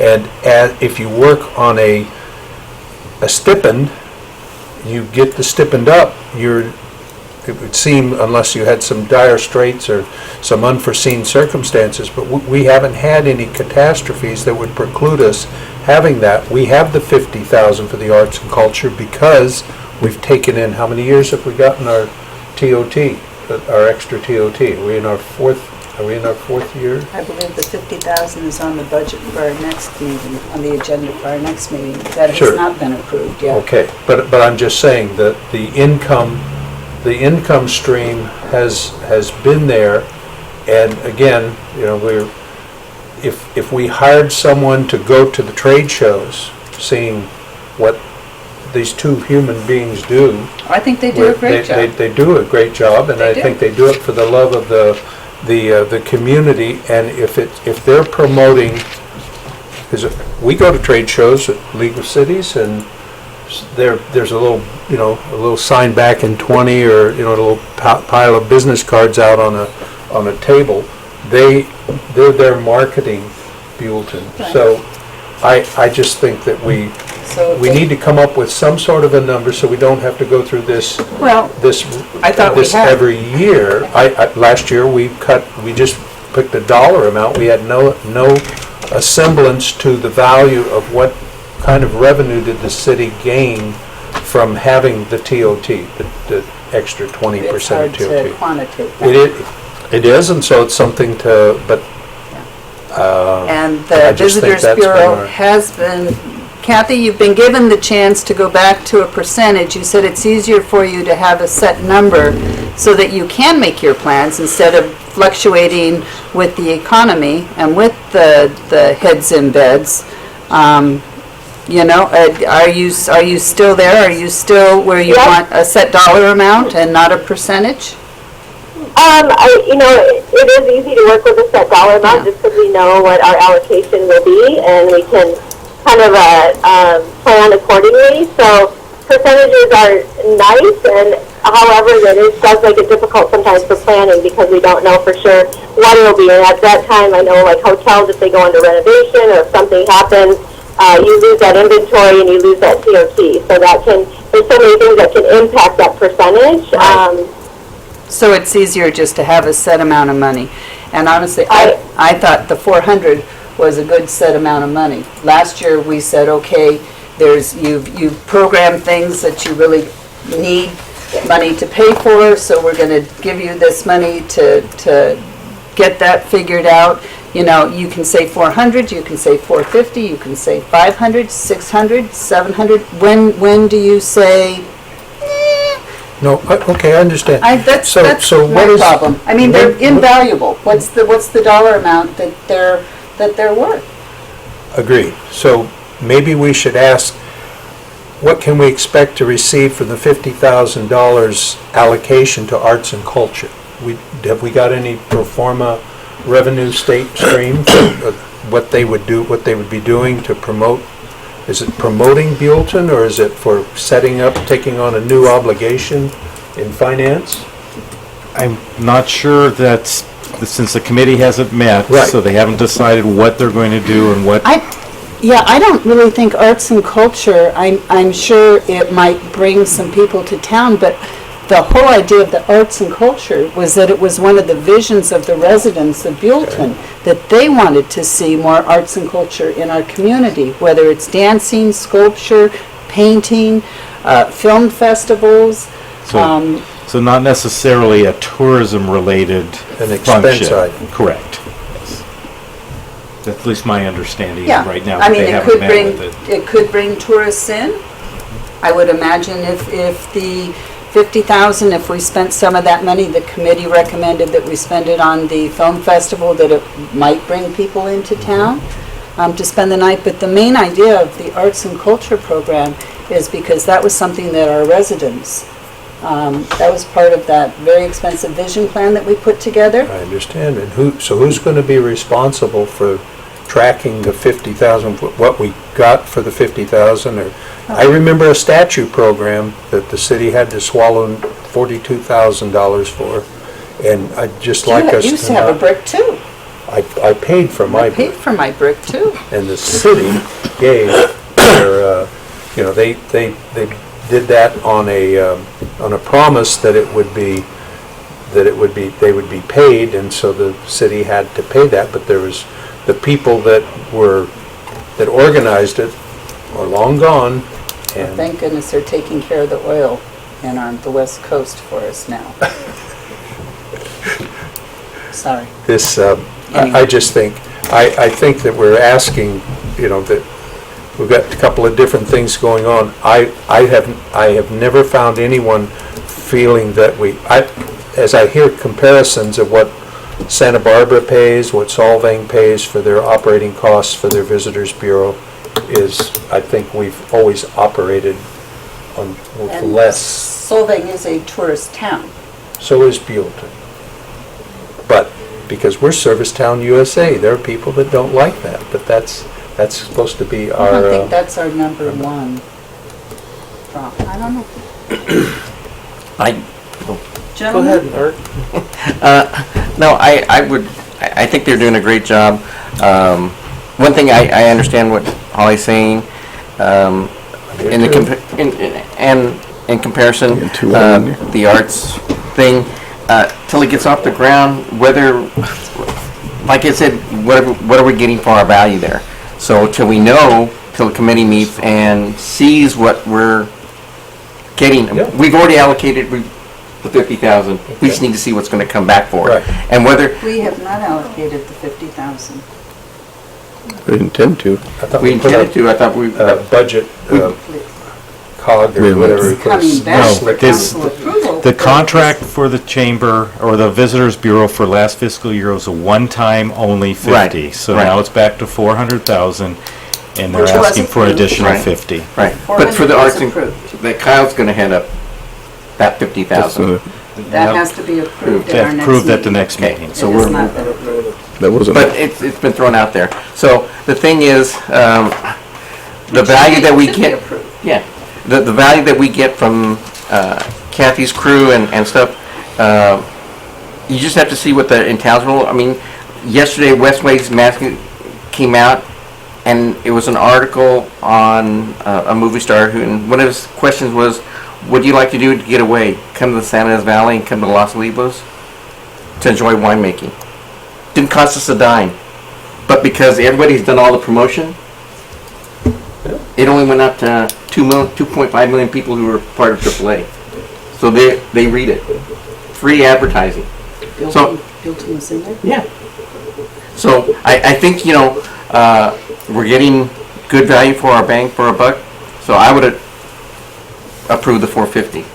and if you work on a stipend, you get the stipend up, it would seem, unless you had some dire straits or some unforeseen circumstances, but we haven't had any catastrophes that would preclude us having that. We have the 50,000 for the arts and culture because we've taken in, how many years have we gotten our TOT, our extra TOT? Are we in our fourth year? I believe the 50,000 is on the budget for our next meeting, on the agenda for our next meeting. That has not been approved yet. Okay, but I'm just saying that the income stream has been there, and again, if we hired someone to go to the trade shows, seeing what these two human beings do. I think they do a great job. They do a great job, and I think they do it for the love of the community. And if they're promoting, because we go to trade shows at League of Cities, and there's a little sign back in 20, or a little pile of business cards out on a table. They're there marketing Buellton. Right. So I just think that we need to come up with some sort of a number so we don't have to go through this. Well, I thought this every year. Last year we just picked a dollar amount. We had no semblance to the value of what kind of revenue did the city gain from having the TOT, the extra 20% it's hard TOT. to quantitate that. It is, and so it's something to, but and the Visitors Bureau has been, Kathy, you've been given the chance to go back to a percentage. You said it's easier for you to have a set number so that you can make your plans instead of fluctuating with the economy and with the heads in beds. Are you still there? Are you still where you want a set dollar amount and not a percentage? It is easy to work with a set dollar amount just because we know what our allocation will be, and we can kind of plan accordingly. So percentages are nice, and however, it does make it difficult sometimes for planning because we don't know for sure what it'll be. And at that time, I know like hotels, if they go into renovation or if something happens, you lose that inventory and you lose that TOT. So there's so many things that can impact that percentage. Right. So it's easier just to have a set amount of money. And honestly, I thought the 400 was a good set amount of money. Last year we said, okay, you've programmed things that you really need money to pay for, so we're going to give you this money to get that figured out. You can say 400, you can say 450, you can say 500, 600, 700. When do you say? No, okay, I understand. That's so my problem. I mean, they're invaluable. What's the dollar amount that they're worth? Agreed. So maybe we should ask, what can we expect to receive from the $50,000 allocation to arts and culture? Have we got any pro forma revenue state stream for what they would be doing to promote? Is it promoting Buellton, or is it for setting up, taking on a new obligation in finance? I'm not sure that, since the committee hasn't met, Right. so they haven't decided what they're going to do and what. I don't really think arts and culture, I'm sure it might bring some people to town, but the whole idea of the arts and culture was that it was one of the visions of the residents of Buellton, that they wanted to see more arts and culture in our community, whether it's dancing, sculpture, painting, film festivals. So not necessarily a tourism-related An expense function. item. Correct. Yes. That's at least my understanding Yeah, right now. I that mean, they it haven't could met bring, with it. it could bring tourists in. I would imagine if the 50,000, if we spent some of that money, the committee recommended that we spend it on the film festival, that it might bring people into town to spend the night. But the main idea of the arts and culture program is because that was something that our residents, that was part of that very expensive vision plan that we put together. I understand. And who's going to be responsible for tracking the 50,000, what we got for the 50,000? Or I remember a statue program that the city had to swallow $42,000 for, and I'd just like us to You used to have a brick too. I paid for my I paid for my brick too. and the city gave their, they did that on a promise that they would be paid, and so the city had to pay that, but there was, the people that organized it are long gone, and Thank goodness they're taking care of the oil and on the west coast for us now. Sorry. this, Anyway. I just think, I think that we're asking, that we've got a couple of different things going on. I have never found anyone feeling that as I hear comparisons of what Santa Barbara pays, what Solvang pays for their operating costs for their Visitors Bureau, I think we've always operated with And less. Solvang is a tourist town. So is Buellton. But because we're Service Town USA, there are people that don't like that, but that's supposed to be our... I don't think that's our number one problem. I don't know. Gentlemen? No, I think they're doing a great job. One thing, I understand what Holly's saying, in comparison, the arts thing, till it gets off the ground, whether, like I said, what are we getting for our value there? So till we know, till the committee meets and sees what we're getting, we've already allocated the 50,000. We just need to see what's going to come back for it. And whether We have not allocated the 50,000. We intend to. we intended to, I thought we... budget cog or whatever. It's coming back for council approval. The contract for the chamber or the Visitors Bureau for last fiscal year was a one-time only 50. Right, So right. now it's back to 400,000, and they're Which was asking for an approved. additional Right. 50. Right, but for the 400 arts, was and approved. that Kyle's going to head up that 50,000. That has to be approved at our next Approved at the meeting. next Okay, meeting. so It has we're, not been approved. That wasn't. but it's been thrown out there. So the thing is, the value that we Should be get, approved. yeah, the value that we get from Kathy's crew and stuff, you just have to see what the intangible. I mean, yesterday Westway's magazine came out, and it was an article on a movie star who, and one of his questions was, "What do you like to do to get away? Come to the San Ynez Valley and come to Los Olivos to enjoy winemaking." Didn't cost us a dime, but because everybody's done all the promotion, it only went up to 2.5 million people who were part of AAA. So they read it. Free advertising. Buellton was in there? Yeah. So I think, we're getting good value for our bang for our buck. So I would approve the 450.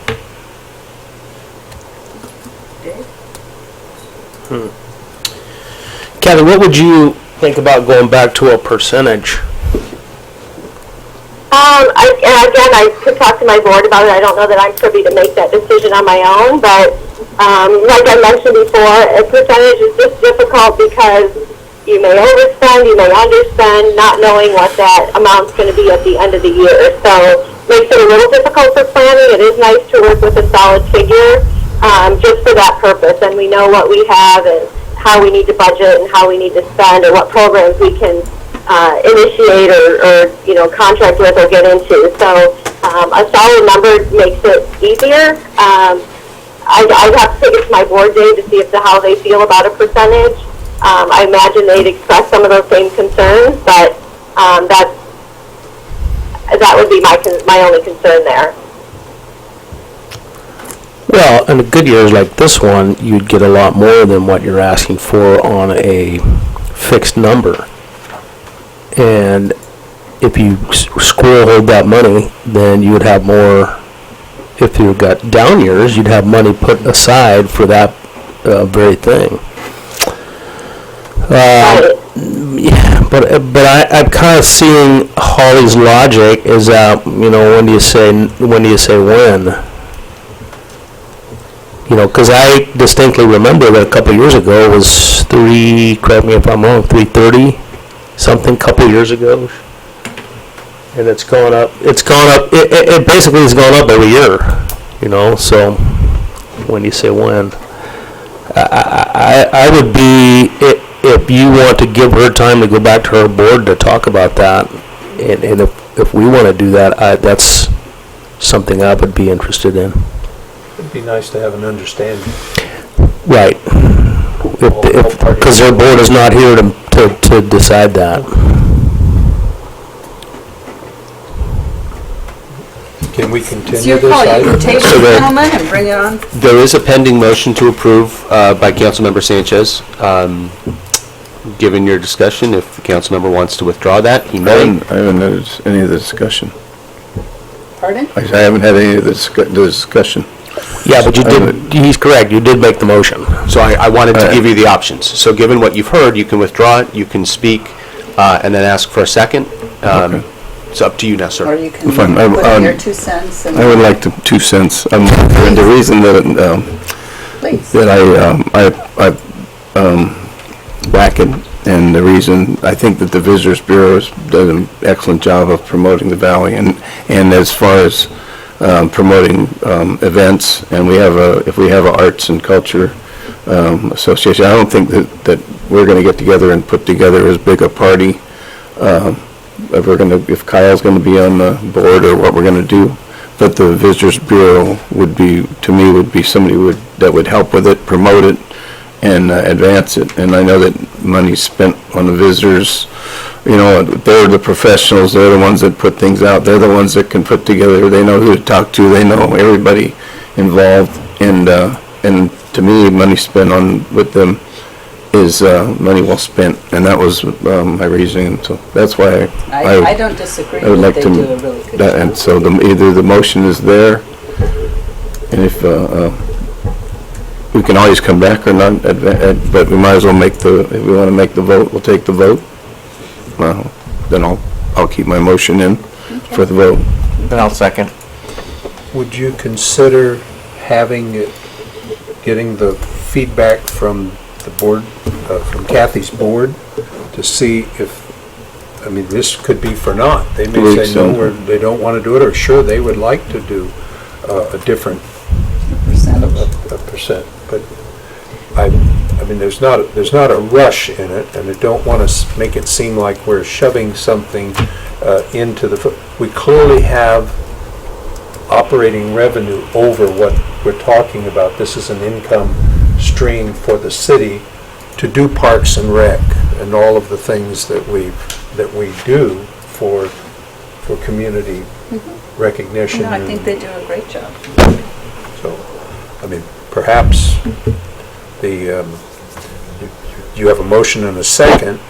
Kathy, what would you think about going back to a percentage? Again, I could talk to my board about it. I don't know that I'm privy to make that decision on my own, but like I mentioned before, a percentage is just difficult because you may overspend, you may underspend, not knowing what that amount's going to be at the end of the year. So makes it a little difficult for planning. It is nice to work with a solid figure just for that purpose, and we know what we have and how we need to budget and how we need to spend and what programs we can initiate or contract with or get into. So a solid number makes it easier. I'd have to take it to my board day to see how they feel about a percentage. I imagine they'd express some of those same concerns, but that would be my only concern there. Well, in good years like this one, you'd get a lot more than what you're asking for on a fixed number. And if you squirrel hold that money, then you would have more. If you got down years, you'd have money put aside for that very thing. Yeah, but I'm kind of seeing Holly's logic is that, when do you say when? Because I distinctly remember that a couple of years ago it was correct me if I'm wrong, 330 something, couple of years ago. And it's gone up, it basically has gone up every year, so when you say when. I would be, if you want to give her time to go back to her board to talk about that, and if we want to do that, that's something I would be interested in. It'd be nice to have an understanding. Right. Because their board is not here to decide that. Can we continue It's your this call. You item? can table it, gentlemen, and bring it on. There is a pending motion to approve by Councilmember Sanchez. Given your discussion, if the council member wants to withdraw that, he may. I haven't had any of the discussion. Pardon? I haven't had any of the discussion. Yeah, but you did, he's correct, you did make the motion. So I wanted to give you the options. So given what you've heard, you can withdraw it, you can speak, and then ask for a second. Okay. It's up to you now, sir. Or you can Fine. put in your 2 cents. And I would like 2 cents. And the reason that Please. that I back it, and the reason I think that the Visitors Bureau has done an excellent job of promoting the Valley, and as far as promoting events, and if we have a arts and culture association, I don't think that we're going to get together and put together as big a party. If Kyle's going to be on the board, or what we're going to do, but the Visitors Bureau would be somebody that would help with it, promote it, and advance it. And I know that money's spent on the visitors. They're the professionals. They're the ones that put things out. They're the ones that can put together. They know who to talk to. They know everybody involved. And to me, money spent with them is money well spent, and that was my reasoning. So that's why I don't disagree. I would like they to do a really good job. and so either the motion is there, and if we can always come back or not, but we might as well if we want to make the vote, we'll take the vote. Then I'll keep my motion in for the vote. Then I'll second. Would you consider getting the feedback from the board, from Kathy's board, to see if, this could be for naught. They may say no, or they don't want to do it, or sure, they would like to do a different percent. But there's not a rush in it, and I don't want to make it seem like we're shoving something into we clearly have operating revenue over what we're talking about. This is an income stream for the city to do parks and rec and all of the things that we do for community recognition. I think they do a great job. So, perhaps you have a motion and a second.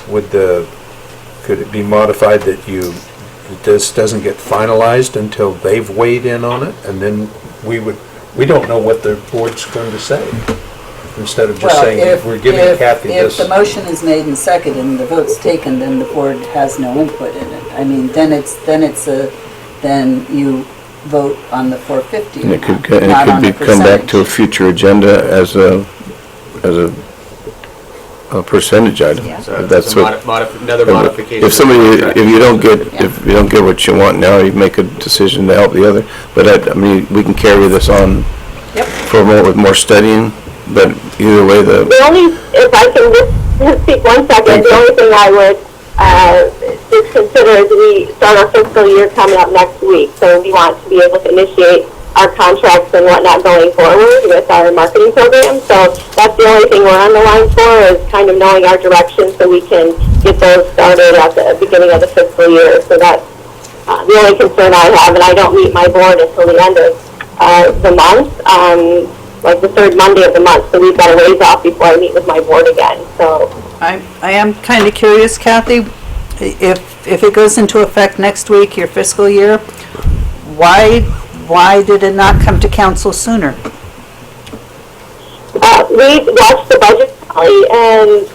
Could it be modified that this doesn't get finalized until they've weighed in on it, and then we don't know what the board's going to say, instead of just saying we're giving Kathy this. If the motion is made and seconded and the vote's taken, then the board has no input in it. Then you vote on the 450. And it could come back to a future agenda as a percentage item. Yeah. So That's another modification. If you don't get what you want now, you make a decision to help the other. But we can carry this on with more studying. But either way, If I can just speak 1 second, the only thing I would just consider is we start our fiscal year coming up next week, so we want to be able to initiate our contracts and whatnot going forward with our marketing program. So that's the only thing we're on the line for, is kind of knowing our direction so we can get those started at the beginning of the fiscal year. So that's the only concern I have, and I don't meet my board until the end of the month, like the third Monday of the month. So we've got a ways off before I meet with my board again. So I am kind of curious, Kathy, if it goes into effect next week, your fiscal year, why did it not come to council sooner? We watched the budget tally, and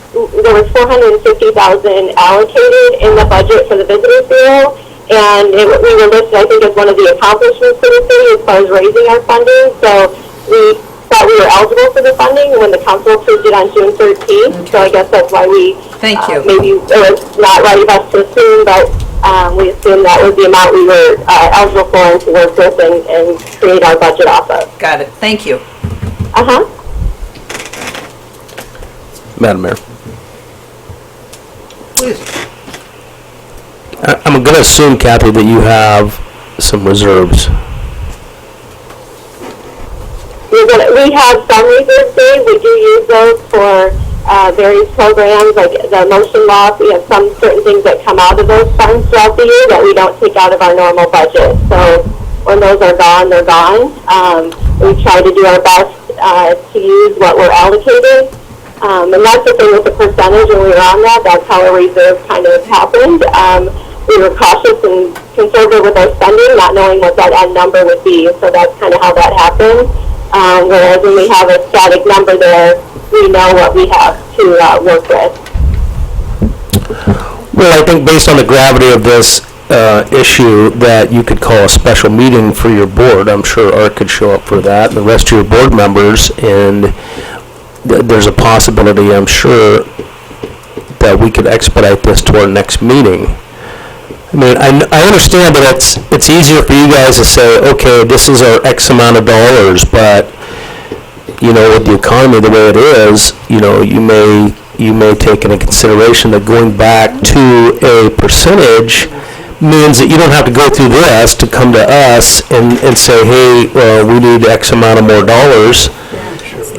there was $450,000 allocated in the budget for the Visitors Bureau, and we were listed, I think, as one of the accomplishments for the city as far as raising our funding. So we thought we were eligible for the funding when the council approved it on June 13th. So I guess that's why we maybe it was not right of us to assume, but we assumed that was the amount we were eligible for and to work with and create our budget off of. Got it. Thank you. Madam Mayor. Please. I'm going to assume, Kathy, that you have some reserves. We have some reserves, Dave. We do use those for various programs, like the motion loss. We have some certain things that come out of those funds throughout the year that we don't take out of our normal budget. So when those are gone, they're gone. We try to do our best to use what we're allocated. And that's the thing with the percentage when we were on that. That's how our reserve kind of happened. We were cautious and conservative with our spending, not knowing what that end number would be. So that's kind of how that happened. Whereas when we have a static number there, we know what we have to work with. Well, I think based on the gravity of this issue, that you could call a special meeting for your board. I'm sure Art could show up for that, and the rest of your board members, and there's a possibility, I'm sure, that we could expedite this to our next meeting. I mean, I understand that it's easier for you guys to say, okay, this is our X amount of dollars, but, you know, with the economy the way it is, you know, you may take into consideration that going back to a percentage means that you don't have to go through this to come to us and say, hey, we need X amount of more dollars,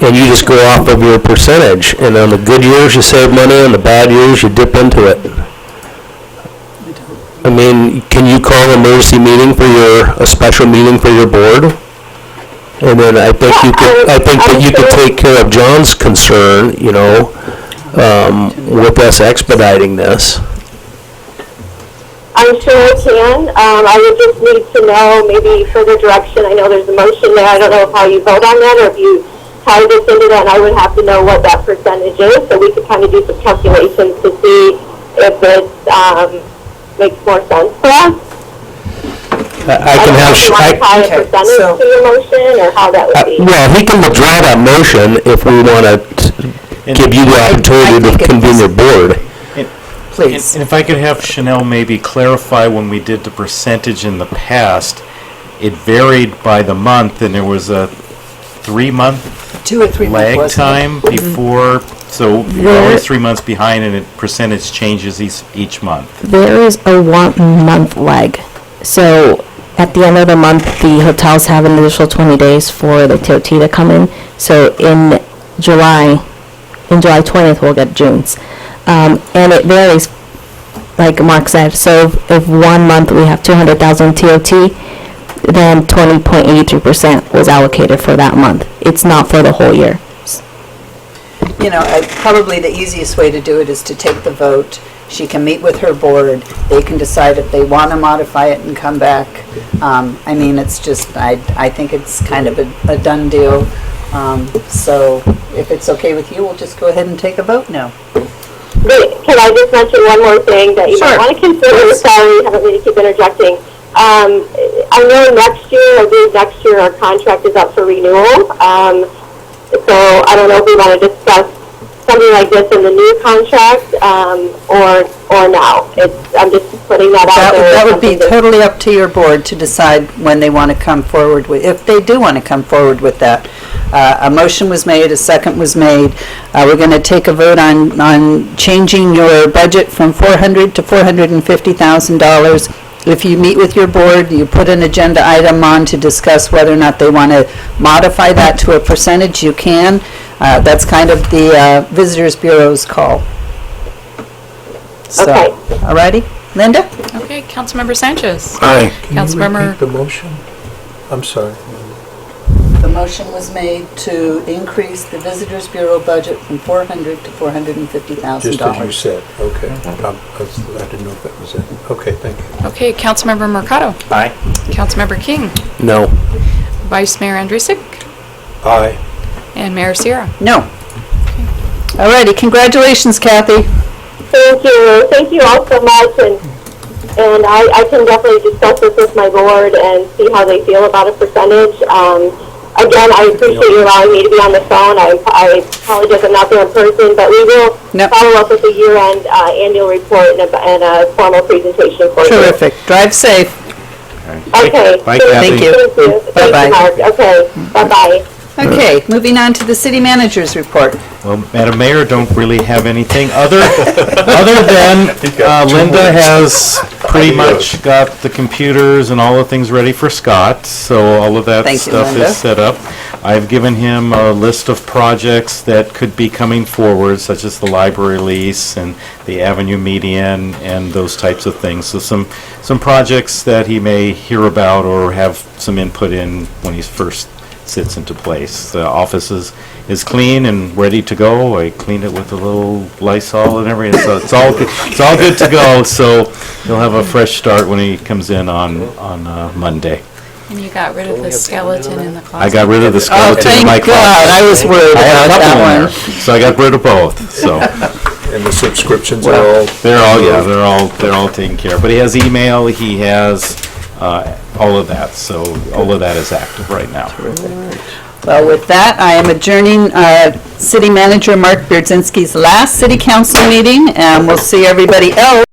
and you just go off of your percentage. And on the good years, you save money, and the bad years, you dip into it. I mean, can you call an emergency meeting for a special meeting for your board? And then I think you could take care of John's concern, you know, with us expediting this. I'm sure I can. I would just need to know maybe further direction. I know there's a motion there. I don't know how you vote on that or if you tie this into that, and I would have to know what that percentage is so we could kind of do some calculations to see if it makes more sense for us. I can have... Do you want to tie a percentage to your motion, or how that would be? Well, he can withdraw that motion if we want to give you the opportunity to convene your board. Please. And if I could have Chanel maybe clarify, when we did the percentage in the past, it varied by the month, and there was a 3-month 2 or 3 lag months, time before, so you're always 3 months behind, and the percentage changes each month. There is a 1 month lag. So at the end of the month, the hotels have an additional 20 days for the TOT to come in. So in July 20th, we'll get June's. And it varies, like Mark said. So if 1 month we have 200,000 TOT, then 20.83% was allocated for that month. It's not for the whole year. You know, probably the easiest way to do it is to take the vote. She can meet with her board. They can decide if they want to modify it and come back. I mean, it's just, I think it's kind of a done deal. So if it's okay with you, we'll just go ahead and take a vote now. Can I just mention one more thing that you might want to consider? Sorry, I haven't mean to keep interjecting. I know I believe next year our contract is up for renewal. So I don't know if we want to discuss something like this in the new contract or now. I'm just putting that out there. That would be totally up to your board to decide when they want to come forward with, if they do want to come forward with that. A motion was made, a second was made. We're going to take a vote on changing your budget from $400,000 to $450,000 if you meet with your board, you put an agenda item on to discuss whether or not they want to modify that to a percentage, you can. That's kind of the Visitors Bureau's call. So, Okay. all righty. Linda? Okay, Councilmember Sanchez. Aye. Can you Councilmember- repeat the motion? I'm sorry. The motion was made to increase the Visitors Bureau budget from $400,000 to $450,000. Just as you said, okay. I didn't know if that was it. Okay, thank you. Okay, Councilmember Mercado. Aye. Councilmember King. No. Vice Mayor Andrusik. Aye. And Mayor Sierra. No. All righty, congratulations, Kathy. Thank you. Thank you all so much. And I can definitely discuss this with my board and see how they feel about a percentage. Again, I appreciate you allowing me to be on the phone. I apologize I'm not there in person, but we will follow up with a year-end annual report and a formal presentation for you. Terrific. Drive safe. Okay. Bye, Kathy. Thank you. Thank you. Bye-bye. Thank you, Mark. Okay. Bye-bye. Okay, moving on to the city manager's report. Well, Madam Mayor, don't really have anything other than Linda has pretty much got the computers and all the things ready for Scott, so all of that Thank you, stuff Linda. is set up. I've given him a list of projects that could be coming forward, such as the library lease and the Avenue median and those types of things. So some projects that he may hear about or have some input in when he first sits into place. The office is clean and ready to go. I cleaned it with a little Lysol and everything, so it's all good to go. So he'll have a fresh start when he comes in on Monday. And you got rid of the skeleton in the closet. I got rid of the skeleton in my thank closet. God. I was worried I had a about couple that in one. there, so I got rid of both. So And the subscriptions are all... they're all taken care of. But he has email. He has all of that. So all of that is active right now. Well, with that, I am adjourning City Manager Mark Beardzinski's last city council meeting, and we'll see everybody else